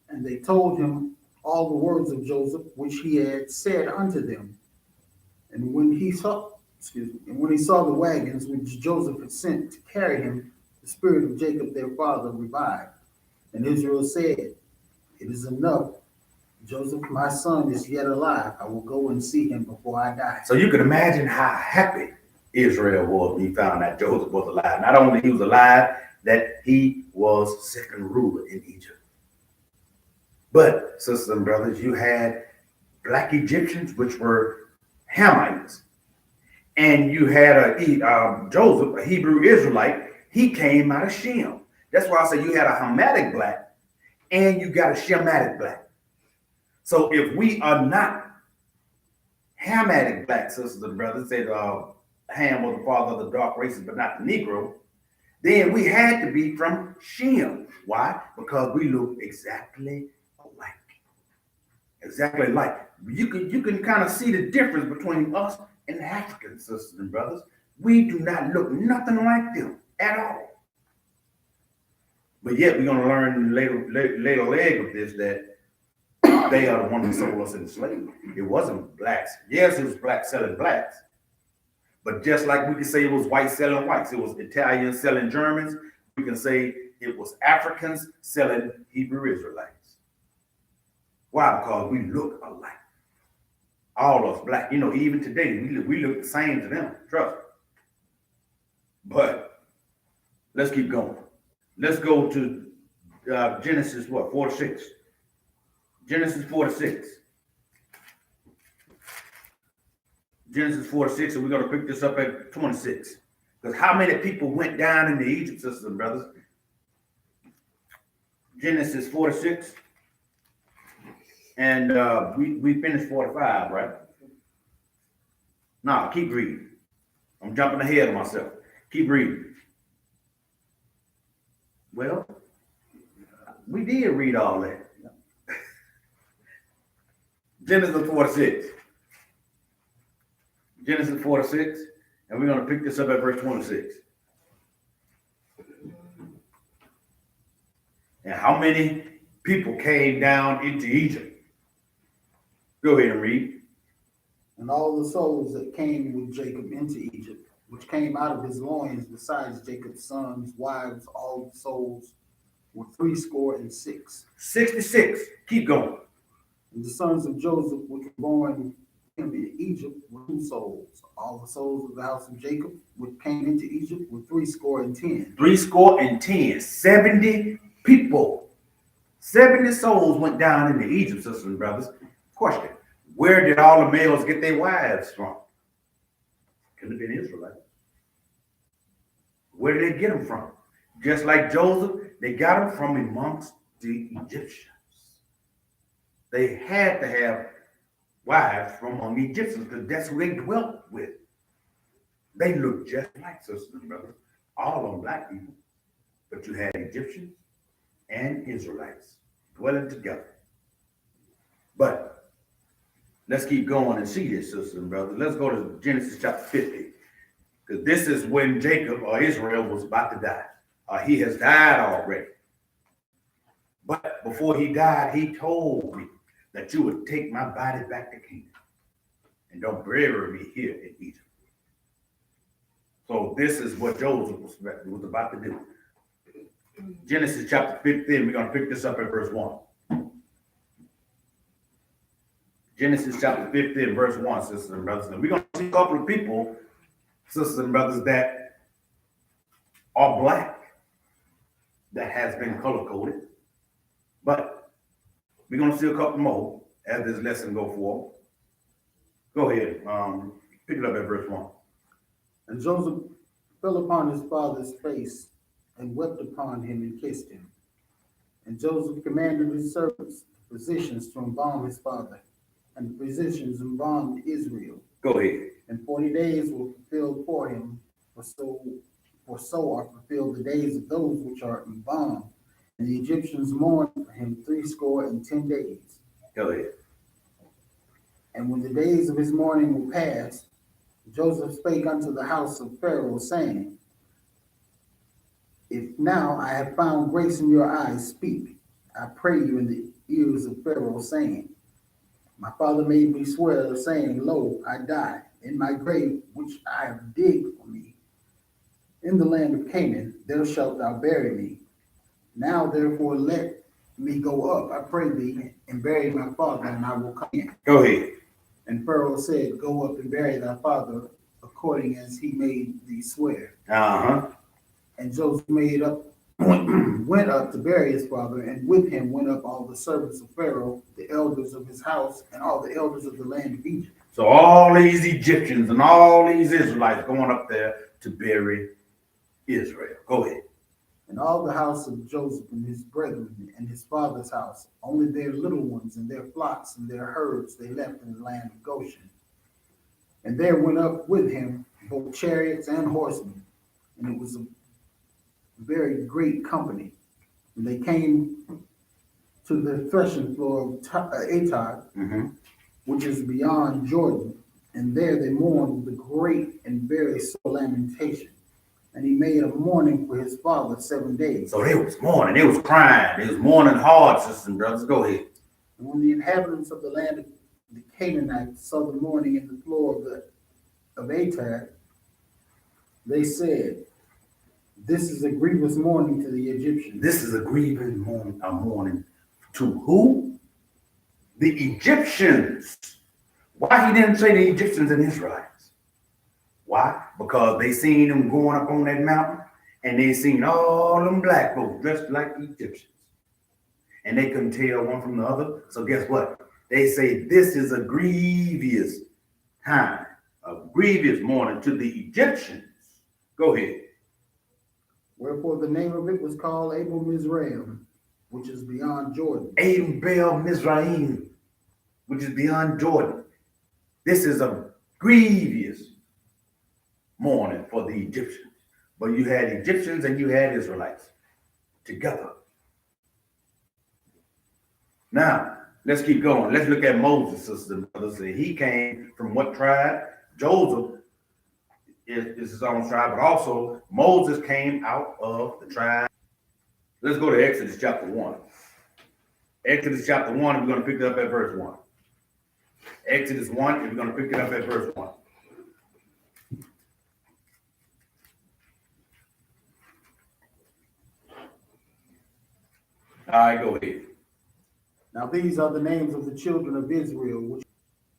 And they told him all the words of Joseph, which he had said unto them. And when he saw the wagons which Joseph had sent to carry him, the spirit of Jacob their father revived. And Israel said, It is enough. Joseph, my son, is yet alive. I will go and see him before I die. So you can imagine how happy Israel was when he found out Joseph was alive. Not only he was alive, that he was second ruler in Egypt. But, sisters and brothers, you had black Egyptians, which were Hamites. And you had Joseph, a Hebrew Israelite. He came out of Shem. That's why I say you had a Hamitic black and you got a Shemitic black. So if we are not Hamitic black, sisters and brothers, say Ham was the father of the dark races, but not the Negro, then we had to be from Shem. Why? Because we look exactly alike. Exactly alike. You can kind of see the difference between us and the African sisters and brothers. We do not look nothing like them at all. But yet we're going to learn in the later leg of this that they are the ones that sold us into slavery. It wasn't blacks. Yes, it was blacks selling blacks. But just like we can say it was whites selling whites, it was Italians selling Germans, we can say it was Africans selling Hebrew Israelites. Why? Because we look alike. All of us black. You know, even today, we look the same to them. Trust me. But let's keep going. Let's go to Genesis, 4-6. Genesis 4-6. Genesis 4-6, and we're going to pick this up at 26. Because how many people went down into Egypt, sisters and brothers? Genesis 4-6. And we finished 45, right? No, keep reading. I'm jumping ahead of myself. Keep reading. Well, we did read all that. Genesis 4-6. Genesis 4-6, and we're going to pick this up at verse 26. And how many people came down into Egypt? Go ahead and read. And all the souls that came with Jacob into Egypt, which came out of his loins, besides Jacob's sons, wives, all the souls, were 66. 66. Keep going. And the sons of Joseph, which were born him in Egypt, were 2 souls. All the souls of the house of Jacob, which came into Egypt, were 70. 70. 70 people. 70 souls went down into Egypt, sisters and brothers. Question: where did all the males get their wives from? Could have been Israelites. Where did they get them from? Just like Joseph, they got them from amongst the Egyptians. They had to have wives from among the Egyptians because that's who they dwelt with. They looked just like sisters and brothers, all of them black people, but you had Egyptians and Israelites dwelling together. But let's keep going and see this, sisters and brothers. Let's go to Genesis chapter 50, because this is when Jacob or Israel was about to die. He has died already. But before he died, he told me that you would take my body back to Canaan and don't bury me here in Egypt. So this is what Joseph was about to do. Genesis chapter 15, we're going to pick this up at verse 1. Genesis chapter 15, verse 1, sisters and brothers. And we're going to see a couple of people, sisters and brothers, that are black, that has been color-coded. But we're going to see a couple more as this lesson go forward. Go ahead. Pick it up at verse 1. And Joseph fell upon his father's face and wept upon him and kissed him. And Joseph commanded his servants, the physicians, to embalm his father. And the physicians embalmed Israel. Go ahead. And 40 days were fulfilled for him, for so are fulfilled the days of those which are embalmed. And the Egyptians mourned for him 70 days. Go ahead. And when the days of his mourning were past, Joseph spake unto the house of Pharaoh, saying, If now I have found grace in your eyes, speak, I pray you, in the ears of Pharaoh, saying, My father made me swear, saying, Lo, I die in my grave, which I have digged for me. In the land of Canaan, there shalt thou bury me. Now therefore let me go up, I pray thee, and bury my father, and I will come in. Go ahead. And Pharaoh said, Go up and bury thy father, according as he made thee swear. Uh-huh. And Joseph went up to bury his father, and with him went up all the servants of Pharaoh, the elders of his house, and all the elders of the land of Egypt. So all these Egyptians and all these Israelites going up there to bury Israel. Go ahead. And all the house of Joseph and his brethren and his father's house, only their little ones and their flocks and their herds they left in the land of Goshen. And there went up with him both chariots and horsemen, and it was a very great company. And they came to the threshing floor of Atad, which is beyond Jordan, and there they mourned with a great and very sore lamentation. And he made a mourning for his father 7 days. So they was mourning, they was crying, they was mourning hard, sisters and brothers. Go ahead. And when the inhabitants of the land of the Canaanites saw the mourning in the floor of Atad, they said, This is a grievous mourning to the Egyptians. This is a grievous mourning to who? The Egyptians. Why he didn't say the Egyptians and Israelites? Why? Because they seen them going up on that mountain, and they seen all them black folks dressed like Egyptians. And they couldn't tell one from the other. So guess what? They say this is a grievous time, a grievous mourning to the Egyptians. Go ahead. Wherefore the name of it was called Abel Mizraim, which is beyond Jordan. Abel Mizraim, which is beyond Jordan. This is a grievous mourning for the Egyptians. But you had Egyptians and you had Israelites together. Now, let's keep going. Let's look at Moses, sisters and brothers. He came from what tribe? Joseph is his own tribe, but also Moses came out of the tribe. Let's go to Exodus chapter 1. Exodus chapter 1, and we're going to pick it up at verse 1. Exodus 1, and we're going to pick it up at verse 1. All right, go ahead. Now these are the names of the children of Israel, which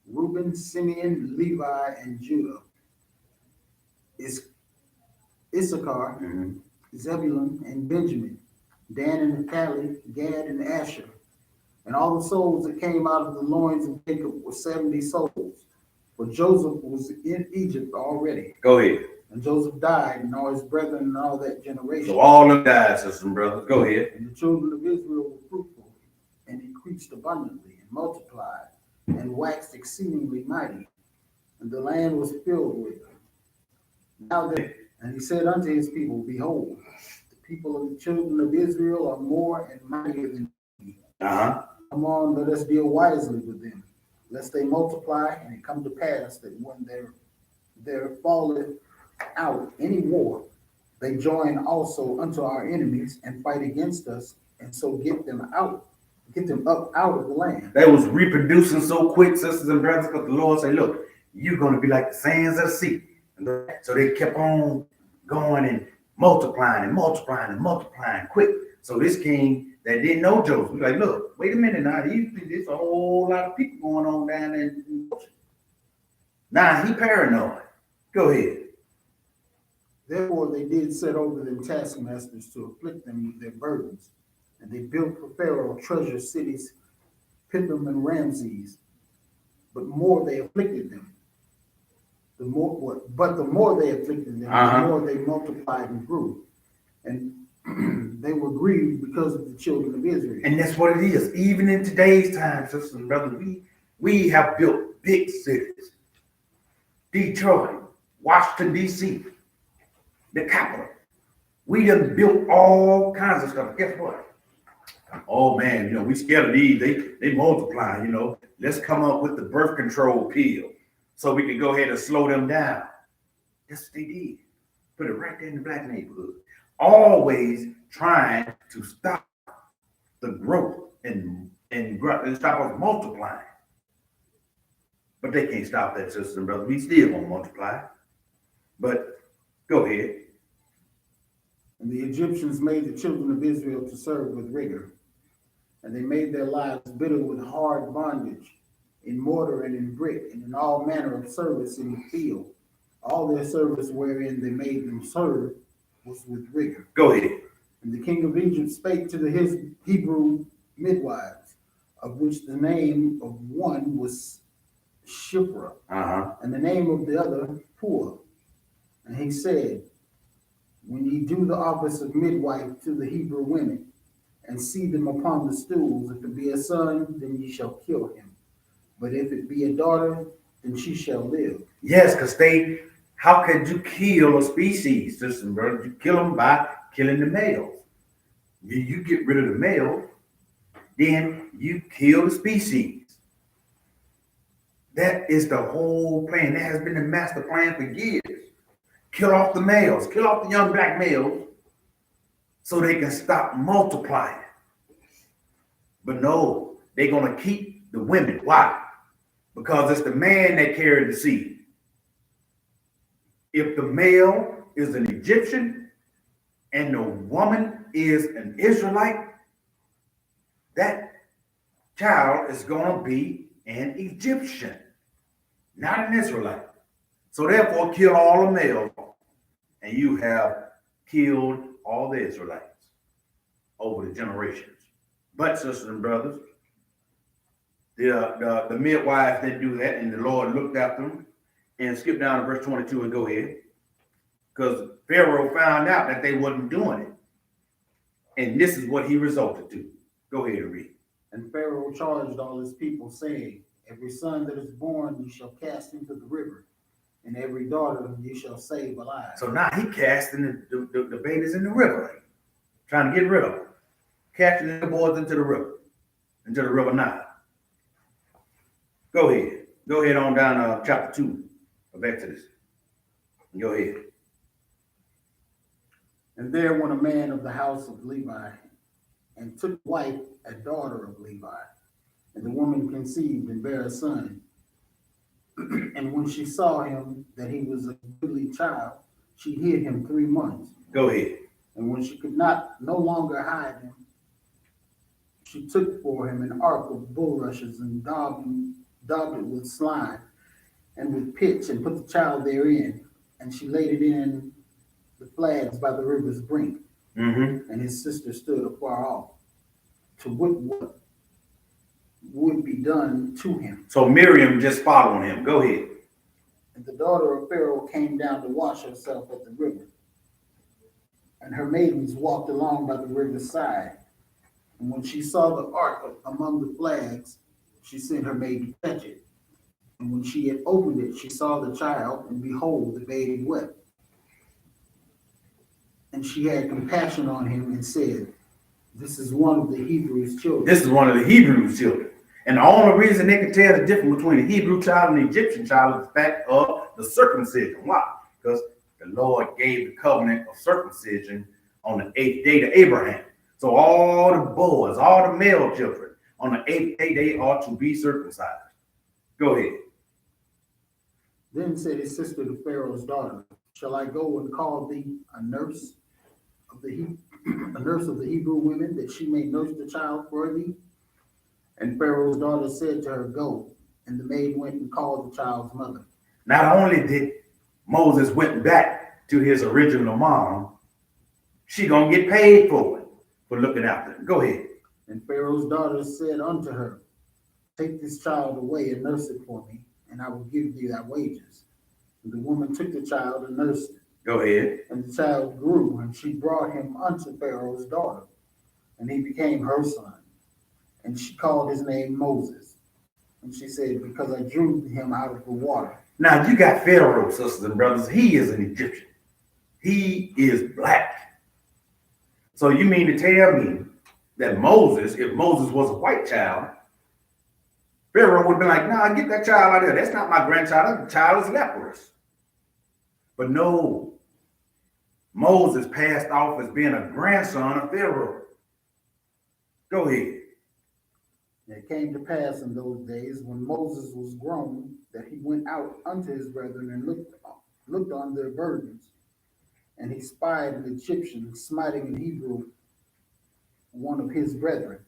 Reuben, Simeon, Levi, and Judah. Is Issachar, Mhm. Zebulun, and Benjamin, Dan and Naphtali, Gad and Asher. And all the souls that came out of the loins of Jacob were 70 souls. For Joseph was in Egypt already. Go ahead. And Joseph died, and all his brethren, and all that generation. So all of guys, sisters and brothers, go ahead. And the children of Israel were fruitful, and increased abundantly, and multiplied, and waxed exceedingly mighty. And the land was filled with them. Now then, and he said unto his people, Behold, the people of the children of Israel are more and mightier than we. Come on, let us deal wisely with them, lest they multiply, and it come to pass that when there falleth out any war, they join also unto our enemies and fight against us, and so get them up out of the land. They was reproducing so quick, sisters and brothers, because the Lord said, look, you're going to be like the sands of the sea. So they kept on going and multiplying and multiplying and multiplying quick. So this king that didn't know Joseph was like, look, wait a minute now, there's a whole lot of people going on down there in the ocean. Now he paranoid. Go ahead. Therefore they did set over them taskmasters to afflict them with their burdens. And they built for Pharaoh treasure cities, Pithom and Ramses. But more they afflicted them. The more they afflicted them, the more they multiplied and grew. And they were grieved because of the children of Israel. And that's what it is. Even in today's time, sisters and brothers, we have built big cities. Detroit, Washington, D.C., the capital. We done built all kinds of stuff. Guess what? Oh man, we scared of these. They multiply, Let's come up with the birth control pill so we can go ahead and slow them down. That's what they did. Put it right there in the black neighborhood. Always trying to stop the growth and stop us multiplying. But they can't stop that, sisters and brothers. We still gonna multiply. But go ahead. And the Egyptians made the children of Israel to serve with rigor. And they made their lives bitter with hard bondage, in mortar and in brick, and in all manner of service in the field. All their service wherein they made them serve was with rigor. Go ahead. And the king of Egypt spake to his Hebrew midwives, of which the name of one was Shiphrah, and the name of the other Puah. And he said, when ye do the office of midwife to the Hebrew women, and see them upon the stools, if it be a son, then ye shall kill him. But if it be a daughter, then she shall live. Yes, because how could you kill a species, sisters and brothers? You kill them by killing the males. You get rid of the male, then you kill the species. That is the whole plan. That has been the master plan for years. Kill off the males, kill off the young black males so they can stop multiplying. But no, they're going to keep the women. Why? Because it's the man that carried the seed. If the male is an Egyptian and the woman is an Israelite, that child is going to be an Egyptian, not an Israelite. So therefore, kill all the males, and you have killed all the Israelites over the generations. But sisters and brothers, the midwives didn't do that, and the Lord looked after them. And skip down to verse 22 and go ahead, because Pharaoh found out that they wasn't doing it, and this is what he resulted to. Go ahead and read. And Pharaoh charged all his people, saying, every son that is born you shall cast into the river, and every daughter you shall save alive. So now he casting the babies in the river, trying to get rid of them, casting the boys into the river Nile. Go ahead on down chapter 2 of Exodus. Go ahead. And there went a man of the house of Levi, and took wife a daughter of Levi, and the woman conceived and bare a son. And when she saw him that he was a goodly child, she hid him 3 months. Go ahead. And when she could no longer hide him, She took for him an ark of bulrushes and daubed it with slime and with pitch, and put the child therein. And she laid it in the flags by the river's brink. And his sister stood afar off to wit what would be done to him. So Miriam just following him. Go ahead. And the daughter of Pharaoh came down to wash herself at the river. And her maidens walked along by the river's side. And when she saw the ark among the flags, she sent her maid to fetch it. And when she had opened it, she saw the child, and behold, the babe wept. And she had compassion on him and said, "This is one of the Hebrews' children." This is one of the Hebrews' children. And the only reason they can tell the difference between a Hebrew child and the Egyptian child is the fact of the circumcision. Why? Because the Lord gave the covenant of circumcision on the 8th day to Abraham. So all the boys, all the male children, on the 8th day, they ought to be circumcised. Go ahead. Then said his sister to Pharaoh's daughter, "Shall I go and call thee a nurse of the Hebrew women, that she may nurse the child for thee?" And Pharaoh's daughter said to her, "Go." And the maid went and called the child's mother. Not only did Moses went back to his original mom, she gonna get paid for it, for looking after him. Go ahead. And Pharaoh's daughter said unto her, "Take this child away and nurse it for me, and I will give thee thy wages." And the woman took the child and nursed it. Go ahead. And the child grew, and she brought him unto Pharaoh's daughter, and he became her son. And she called his name Moses. And she said, "Because I drew him out of the water." Now you got Pharaoh, sisters and brothers. He is an Egyptian. He is black. So you mean to tell me that Moses, if Moses was a white child, Pharaoh would be like, "Nah, get that child out of there. That's not my grandchild. That child is leprous." But no, Moses passed off as being a grandson of Pharaoh. Go ahead. And it came to pass in those days, when Moses was grown, that he went out unto his brethren and looked on their burdens. And he spied an Egyptian smiting an Hebrew, one of his brethren.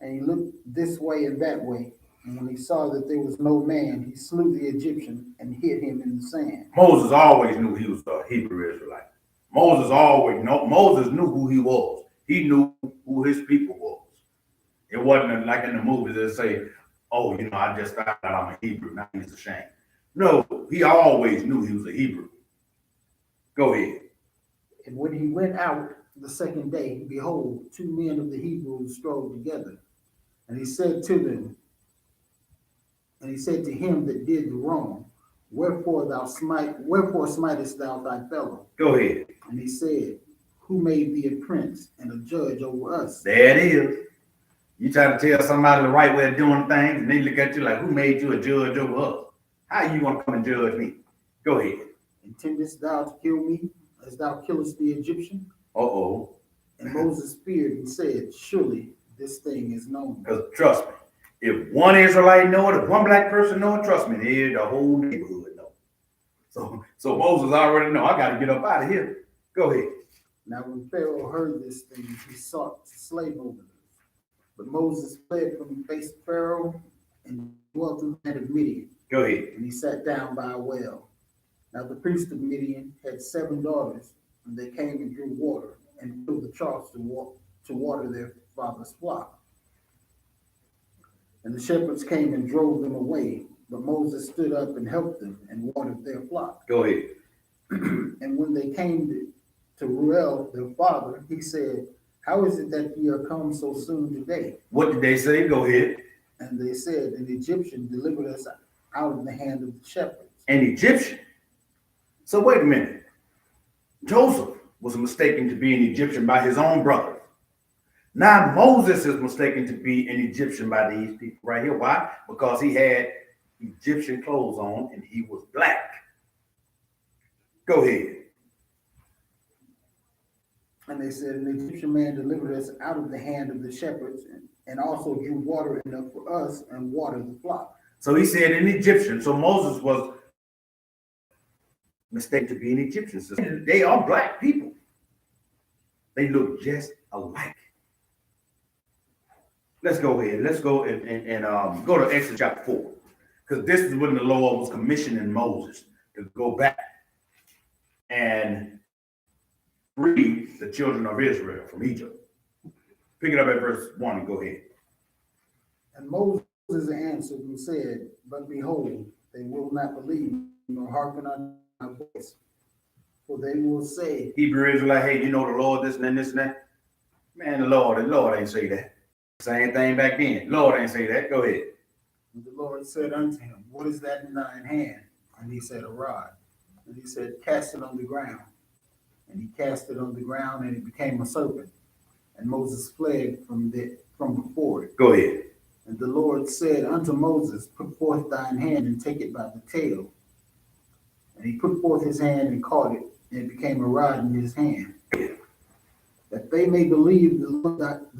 And he looked this way and that way. And when he saw that there was no man, he slew the Egyptian and hid him in the sand. Moses always knew he was a Hebrew Israelite. Moses knew who he was. He knew who his people was. It wasn't like in the movies that say, "Oh, I just found out I'm a Hebrew, now he's ashamed." No, he always knew he was a Hebrew. Go ahead. And when he went out the second day, behold, 2 men of the Hebrews strode together. And he said to him that did the wrong, wherefore smitest thou thy fellow?" Go ahead. And he said, "Who made thee a prince and a judge over us?" There it is. You try to tell somebody the right way of doing things, and they look at you like, "Who made you a judge over us? How you gonna come and judge me?" Go ahead. "Intendest thou to kill me as thou killest the Egyptian?" Uh-oh. And Moses feared and said, "Surely this thing is known." Because trust me, if one Israelite know it, if one black person know it, trust me, the whole neighborhood know. So Moses already know, I got to get up out of here. Go ahead. Now when Pharaoh heard this thing, he sought to slay Moses. But Moses fled from the face of Pharaoh and dwelt in the land of Midian. Go ahead. And he sat down by a well. Now the priest of Midian had 7 daughters, and they came and drew water and filled the troughs to water their father's flock. And the shepherds came and drove them away, but Moses stood up and helped them and watered their flock. Go ahead. And when they came to Reuel, their father, he said, "How is it that ye are come so soon today?" What did they say? Go ahead. And they said, "An Egyptian delivered us out of the hand of the shepherds." An Egyptian? So wait a minute. Joseph was mistaken to be an Egyptian by his own brother. Now Moses is mistaken to be an Egyptian by these people right here. Why? Because he had Egyptian clothes on and he was black. Go ahead. And they said, "An Egyptian man delivered us out of the hand of the shepherds, and also drew water enough for us and watered the flock." So he said an Egyptian. So Moses was mistaken to be an Egyptian. So they are black people. They look just alike. let's go ahead. Let's go and go to Exodus chapter 4. Because this is when the Lord was commissioning Moses to go back and free the children of Israel from Egypt. Pick it up at verse 1 and go ahead. And Moses answered and said, But behold, they will not believe, nor hearken unto my voice. For they will say, Hebrew Israelite, hey, you know the Lord, this and this and that. Man, the Lord ain't say that. Same thing back then. Lord ain't say that. Go ahead. And the Lord said unto him, What is that in thine hand? And he said, A rod. And he said, Cast it on the ground. And he cast it on the ground, and it became a serpent. And Moses fled from before it. Go ahead. And the Lord said unto Moses, Put forth thine hand and take it by the tail. And he put forth his hand and caught it, and it became a rod in his hand. That they may believe the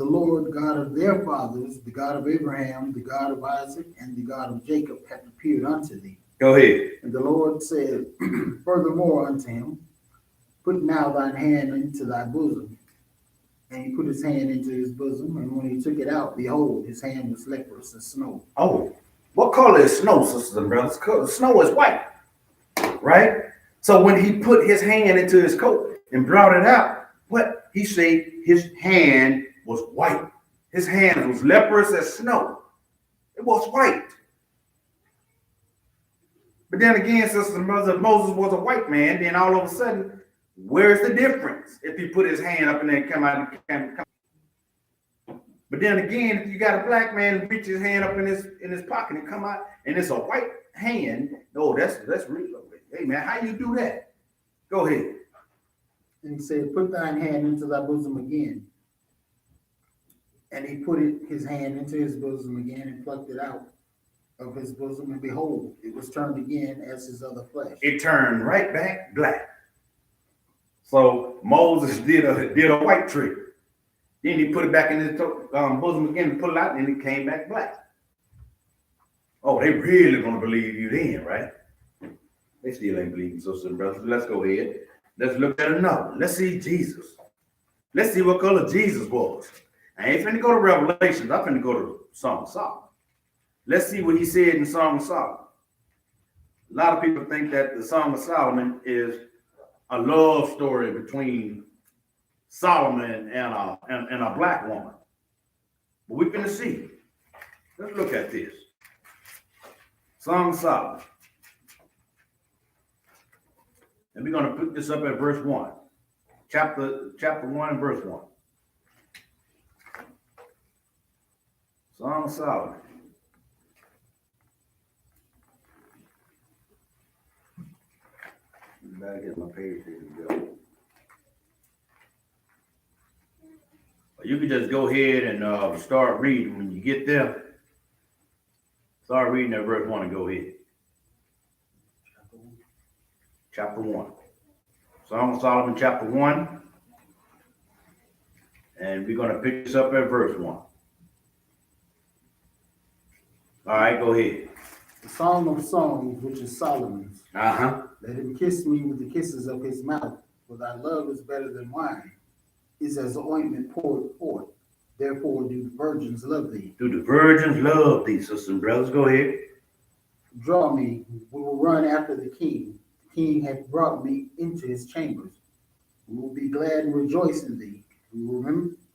Lord God of their fathers, the God of Abraham, the God of Isaac, and the God of Jacob hath appeared unto thee. Go ahead. And the Lord said furthermore unto him, Put now thine hand into thy bosom. And he put his hand into his bosom, and when he took it out, behold, his hand was leprous as snow. Oh, what color is snow, sisters and brothers? Snow is white, right? So when he put his hand into his coat and brought it out, what he said, his hand was white. His hand was leprous as snow. It was white. But then again, sisters and brothers, if Moses was a white man, then all of a sudden, where's the difference? If he put his hand up and then come out and come. But then again, if you got a black man reach his hand up in his pocket and come out, and it's a white hand, no, that's real. Hey man, how you do that? Go ahead. And he said, Put thine hand into thy bosom again. And he put his hand into his bosom again and plucked it out of his bosom, and behold, it was turned again as his other flesh. It turned right back black. So Moses did a white trick. Then he put it back in his bosom again and pull it out, and it came back black. Oh, they really gonna believe you then, right? They still ain't believing, sisters and brothers. Let's go ahead. Let's look at another. Let's see Jesus. Let's see what color Jesus was. I ain't finna go to Revelations. I'm finna go to Song of Solomon. Let's see what he said in Song of Solomon. A lot of people think that the Song of Solomon is a love story between Solomon and a black woman. But we're finna see. Let's look at this. Song of Solomon. And we're going to put this up at verse 1. Chapter 1 and verse 1. Song of Solomon. Gotta get my page here to go. You can just go ahead and start reading when you get there. Start reading at verse 1 and go ahead. Chapter 1. Song of Solomon, chapter 1. And we're going to pick this up at verse 1. All right, go ahead. The Song of Songs, which is Solomon's. Uh-huh. Let him kiss me with the kisses of his mouth, for thy love is better than wine, is as ointment poured forth. Therefore do the virgins love thee. Do the virgins love thee, sisters and brothers? Go ahead. Draw me, we will run after the king. The king hath brought me into his chambers. We will be glad and rejoice in thee. We will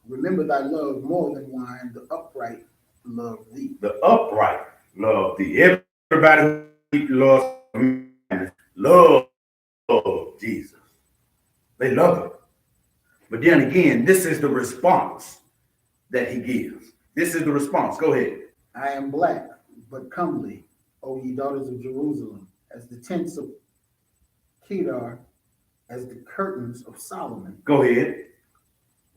remember thy love more than wine. The upright love thee. The upright love thee. Everybody who loves Jesus. They love him. But then again, this is the response that he gives. This is the response. Go ahead. I am black, but comely, O ye daughters of Jerusalem, as the tents of Kedar, as the curtains of Solomon. Go ahead.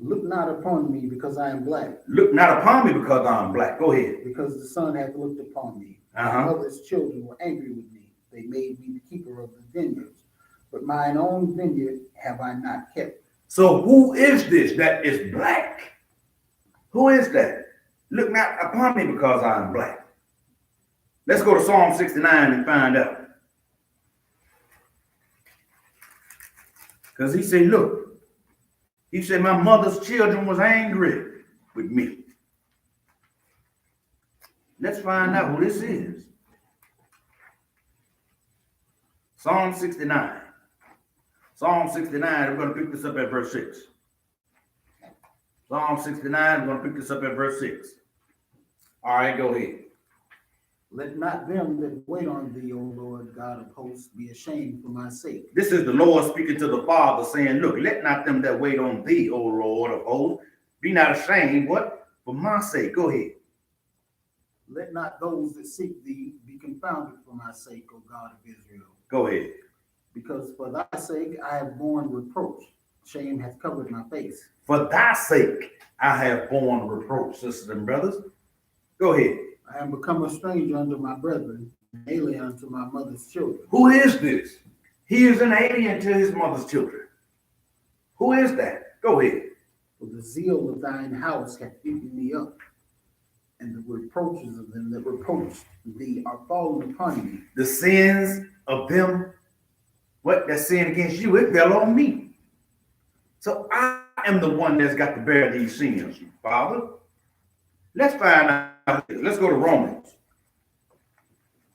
Look not upon me because I am black. Look not upon me because I am black. Go ahead. Because the sun hath looked upon me. Uh-huh. My mother's children were angry with me. They made me the keeper of the vineyards. But mine own vineyard have I not kept. So who is this that is black? Who is that? Look not upon me because I am black. Let's go to Psalm 69 and find out. Because he said, look, he said, my mother's children was angry with me. Let's find out who this is. Psalm 69. Psalm 69, we're going to pick this up at verse 6. Psalm 69, we're going to pick this up at verse 6. All right, go ahead. Let not them that wait on thee, O Lord God of hosts, be ashamed for my sake. This is the Lord speaking to the Father, saying, look, let not them that wait on thee, O Lord of hosts, be not ashamed, what? For my sake. Go ahead. Let not those that seek thee be confounded for my sake, O God of Israel. Go ahead. Because for thy sake I have borne reproach. Shame hath covered my face. For thy sake I have borne reproach, sisters and brothers. Go ahead. I am become a stranger unto my brethren, an alien unto my mother's children. Who is this? He is an alien to his mother's children. Who is that? Go ahead. For the zeal of thine house hath eaten me up, and the reproaches of them that reproach thee are fallen upon me. The sins of them, what that sin against you, it fell on me. So I am the one that's got to bear these sins, Father. Let's find out. Let's go to Romans.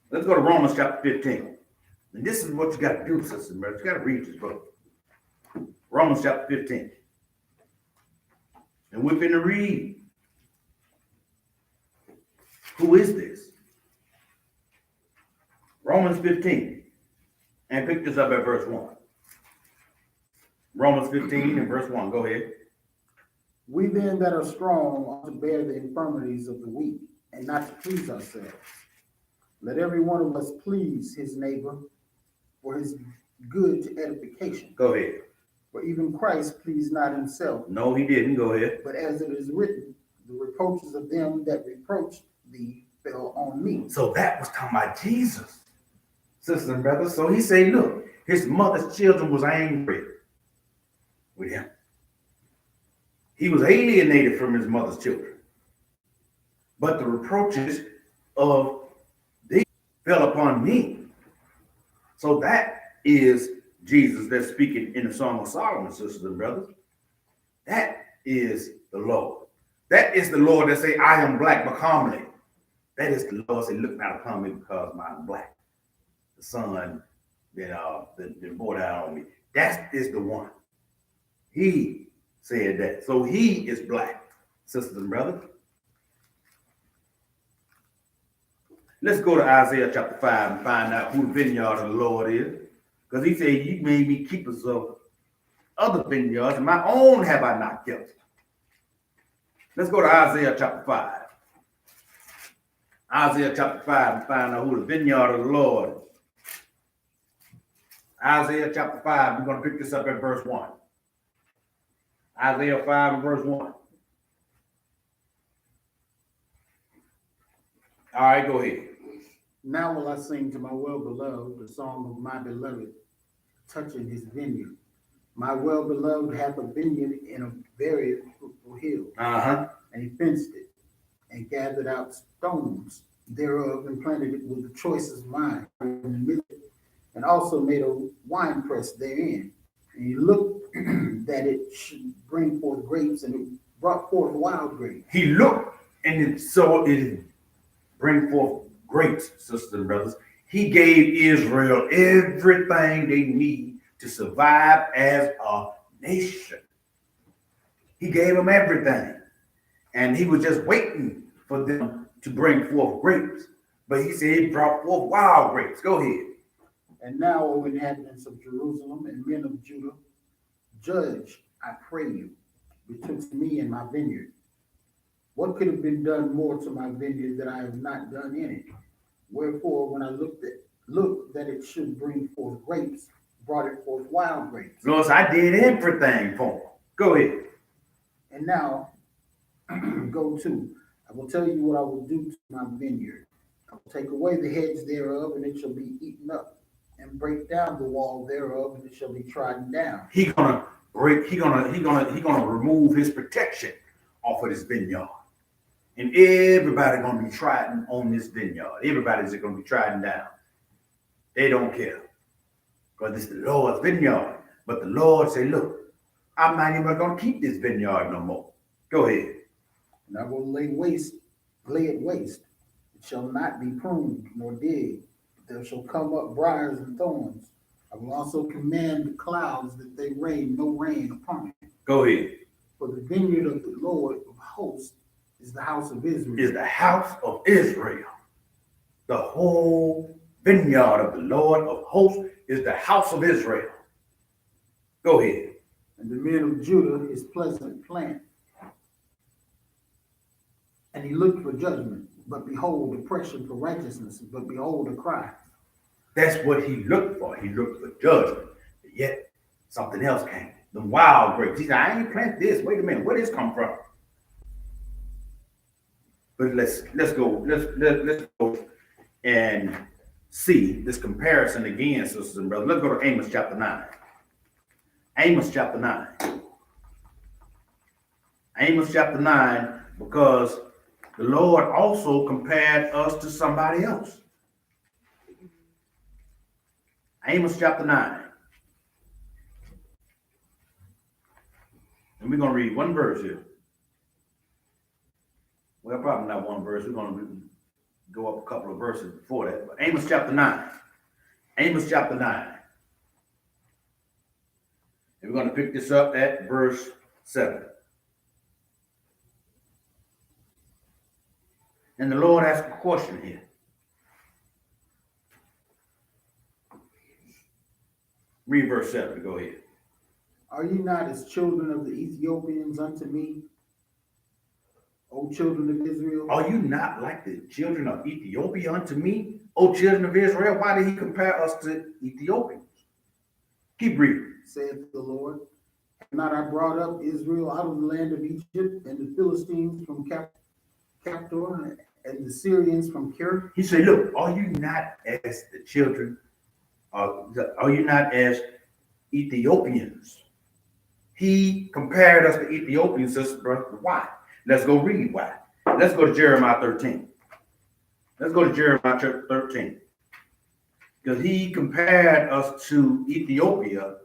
Let's go to Romans chapter 15. And this is what you got to do, sisters and brothers. You got to read this book. Romans chapter 15. And we're going to read. Who is this? Romans 15. And pick this up at verse 1. Romans 15 and verse 1. Go ahead. We then that are strong ought to bear the infirmities of the weak, and not to please ourselves. Let every one of us please his neighbor for his good to edification. Go ahead. For even Christ pleased not himself. No, he didn't. Go ahead. But as it is written, the reproaches of them that reproached thee fell on me. So that was talking about Jesus, sisters and brothers. So he said, look, his mother's children was angry with him. He was alienated from his mother's children. But the reproaches of thee fell upon me. So that is Jesus that's speaking in the Song of Solomon, sisters and brothers. That is the Lord. That is the Lord that say, I am black, but calmly. That is the Lord say, look not upon me because I'm black. The sun that bore down on me. That is the one. He said that. So he is black, sisters and brothers. Let's go to Isaiah chapter 5 and find out who the vineyard of the Lord is. Because he said, you made me keepers of other vineyards, and my own have I not kept. Let's go to Isaiah chapter 5. Isaiah chapter 5 and find out who the vineyard of the Lord is. Isaiah chapter 5, we're going to pick this up at verse 1. Isaiah 5 and verse 1. All right, go ahead. Now will I sing to my well-beloved the song of my beloved, touching his vineyard. My well-beloved hath a vineyard in a very fruitful hill, and he fenced it, and gathered out stones thereof, and planted it with the choicest vine in the midst, and also made a winepress therein. And he looked that it should bring forth grapes, and it brought forth wild grapes. He looked, and it saw it bring forth grapes, sisters and brothers. He gave Israel everything they need to survive as a nation. He gave them everything. And he was just waiting for them to bring forth grapes. But he said he brought forth wild grapes. Go ahead. And now, O inhabitants of Jerusalem and men of Judah, judge, I pray you, betwixt me and my vineyard. What could have been done more to my vineyard that I have not done in it? Wherefore, when I looked that it should bring forth grapes, brought it forth wild grapes. Lord, I did everything for him. Go ahead. And now, go to, I will tell you what I will do to my vineyard. I will take away the hedge thereof, and it shall be eaten up, and break down the wall thereof, and it shall be trodden down. He gonna remove his protection off of this vineyard. And everybody gonna be trodden on this vineyard. Everybody's gonna be trodden down. They don't care. Because it's the Lord's vineyard. But the Lord say, look, I'm not even gonna keep this vineyard no more. Go ahead. And I will lay it waste. It shall not be pruned nor digged. There shall come up briars and thorns. I will also command the clouds that they rain no rain upon it. Go ahead. For the vineyard of the Lord of hosts is the house of Israel. Is the house of Israel. The whole vineyard of the Lord of hosts is the house of Israel. Go ahead. And the men of Judah his pleasant plant. And he looked for judgment, but behold, oppression for righteousness, but behold, a cry. That's what he looked for. He looked for judgment. But yet something else came. The wild grapes. He said, I ain't plant this. Wait a minute. Where did this come from? But let's go and see this comparison again, sisters and brothers. Let's go to Amos chapter 9. Amos chapter 9. Amos chapter 9, because the Lord also compared us to somebody else. Amos chapter 9. And we're going to read one verse here. Well, probably not one verse. We're going to go up a couple of verses before that. But Amos chapter 9. Amos chapter 9. And we're going to pick this up at verse 7. And the Lord asked a question here. Read verse 7. Go ahead. Are ye not as children of the Ethiopians unto me, O children of Israel? Are you not like the children of Ethiopia unto me, O children of Israel? Why did he compare us to Ethiopians? Keep reading. Saith the Lord. Have not I brought up Israel out of the land of Egypt, and the Philistines from Captor, and the Syrians from Kir? He said, look, are you not as the children, are you not as Ethiopians? He compared us to Ethiopians, sister, brother. Why? Let's go read why. Let's go to Jeremiah 13. Let's go to Jeremiah chapter 13. Because he compared us to Ethiopia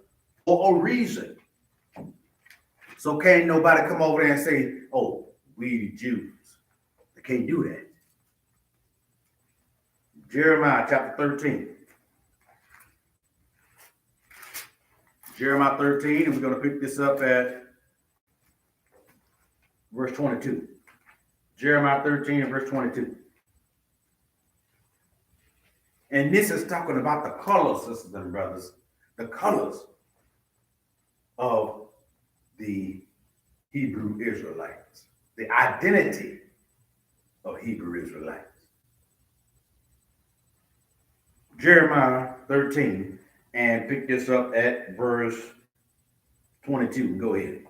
for a reason. So can't nobody come over there and say, oh, we Jews. They can't do that. Jeremiah chapter 13. Jeremiah 13, and we're going to pick this up at verse 22. Jeremiah 13 and verse 22. And this is talking about the colors, sisters and brothers, the colors of the Hebrew Israelites, the identity of Hebrew Israelites. Jeremiah 13, and pick this up at verse 22. Go ahead.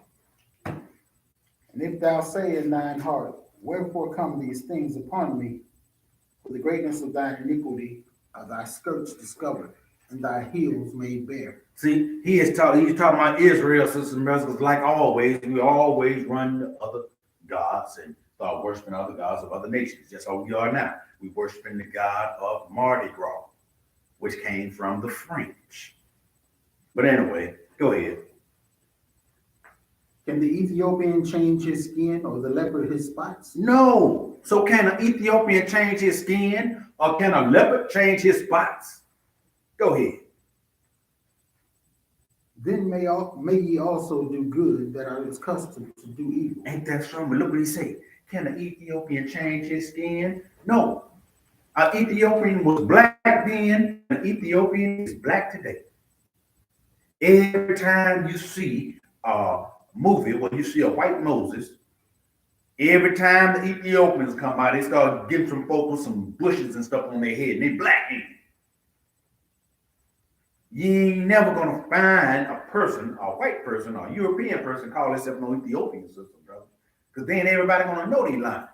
And if thou say in thine heart, wherefore come these things upon me? For the greatness of thine iniquity are thy skirts discovered, and thy heels made bare. See, he's talking about Israel, sisters and brothers, because like always, we always run to other gods and start worshiping other gods of other nations. Just how we are now. We worshiping the god of Mardi Gras, which came from the French. But anyway, go ahead. Can the Ethiopian change his skin, or the leopard his spots? No. So can an Ethiopian change his skin, or can a leopard change his spots? Go ahead. Then may ye also do good that are accustomed to do evil. Ain't that something? Look what he said. Can an Ethiopian change his skin? No. An Ethiopian was black then, an Ethiopian is black today. Every time you see a movie where you see a white Moses, every time the Ethiopians come by, they start getting some folk with some bushes and stuff on their head, and they black in. You ain't never gonna find a person, a white person, or a European person call themselves no Ethiopian system, brother. Because then everybody gonna know they lying.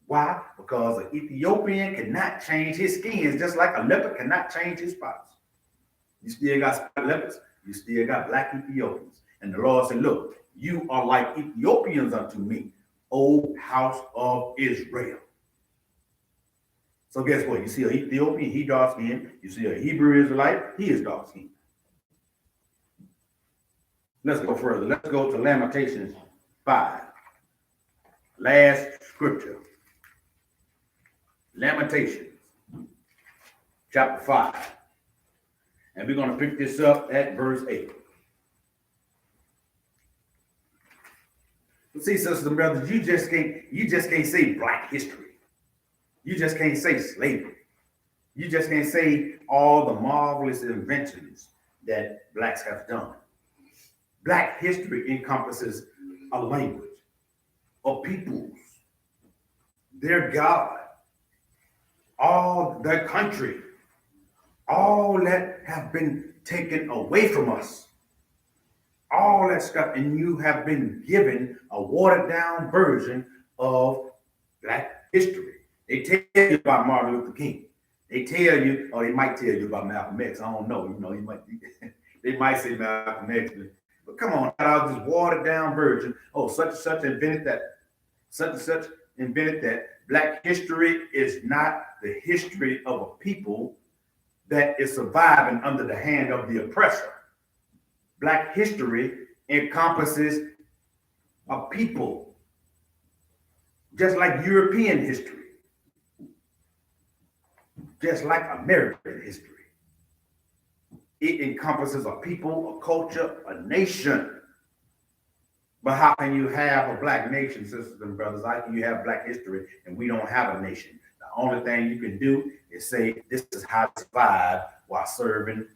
Why? Because an Ethiopian cannot change his skin, just like a leopard cannot change his spots. You still got spotted leopards, you still got black Ethiopians. And the Lord said, look, you are like Ethiopians unto me, O house of Israel. So guess what? You see an Ethiopian, he dark skinned. You see a Hebrew Israelite, he is dark skinned. Let's go further. Let's go to Lamentations 5. Last scripture. Lamentations, chapter 5. And we're going to pick this up at verse 8. But see, sisters and brothers, you just can't say black history. You just can't say slavery. You just can't say all the marvelous inventions that blacks have done. Black history encompasses a language, a peoples, their God, all their country, all that have been taken away from us, all that stuff, and you have been given a watered down version of black history. They tell you about Martin Luther King. They tell you, or they might tell you about Malcolm X. I don't know. You might. They might say Malcolm X, but come on, out of this watered down version. Oh, such and such invented that. Such and such invented that. Black history is not the history of a people that is surviving under the hand of the oppressor. Black history encompasses a people, just like European history, just like American history. It encompasses a people, a culture, a nation. But how can you have a black nation, sisters and brothers? How can you have black history and we don't have a nation? The only thing you can do is say this is how to survive while serving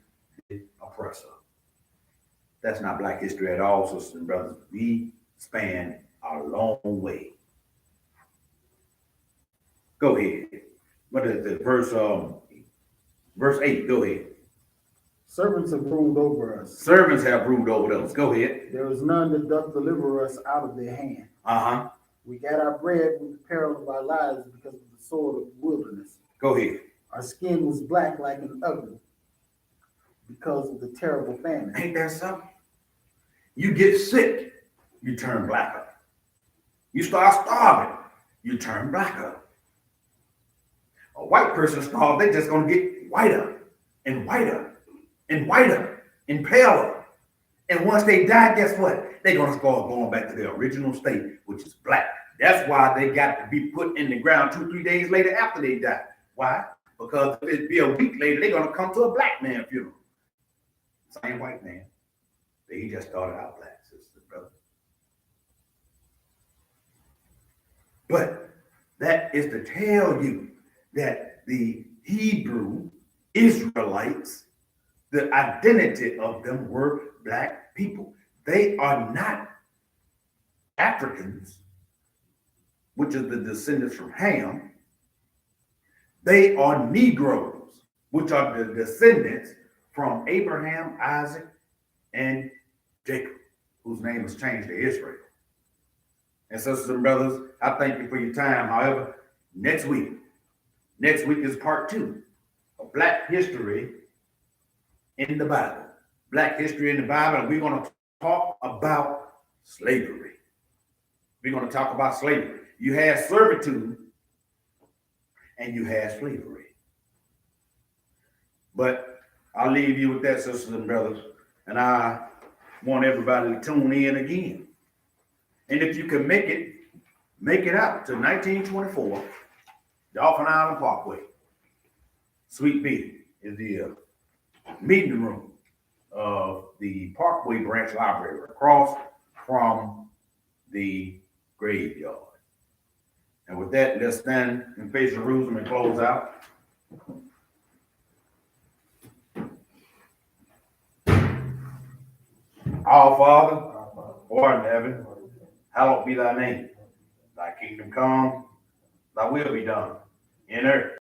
the oppressor. That's not black history at all, sisters and brothers. We span a long way. Go ahead. What is it? Verse 8, go ahead. Servants have ruled over us. Servants have ruled over us. Go ahead. There is none that doth deliver us out of their hand. Uh-huh. We got our bread with the peril of our lives because of the sword of the wilderness. Go ahead. Our skin was black like an oven because of the terrible famine. Ain't that something? You get sick, you turn blacker. You start starving, you turn blacker. A white person starved, they're just gonna get whiter and whiter and whiter and paler. And once they die, guess what? They're gonna start going back to their original state, which is black. That's why they got to be put in the ground 2-3 days later after they die. Why? Because if it be a week later, they're gonna come to a black man funeral. Same white man. He just started out black, sister, brother. But that is to tell you that the Hebrew Israelites, the identity of them were black people. They are not Africans, which is the descendants from Ham. They are Negroes, which are the descendants from Abraham, Isaac, and Jacob, whose name was changed to Israel. And sisters and brothers, I thank you for your time. However, next week is part 2 of Black history in the Bible. Black history in the Bible, and we're going to talk about slavery. We're going to talk about slavery. You had servitude and you had slavery. But I'll leave you with that, sisters and brothers, and I want everybody to tune in again. And if you can make it out to 1924, Dolphin Island Parkway. Suite B is the meeting room of the Parkway Branch Library across from the graveyard. And with that, let's stand and face Jerusalem and close out. Our Father, who art in heaven, hallowed be thy name. Thy kingdom come, thy will be done in earth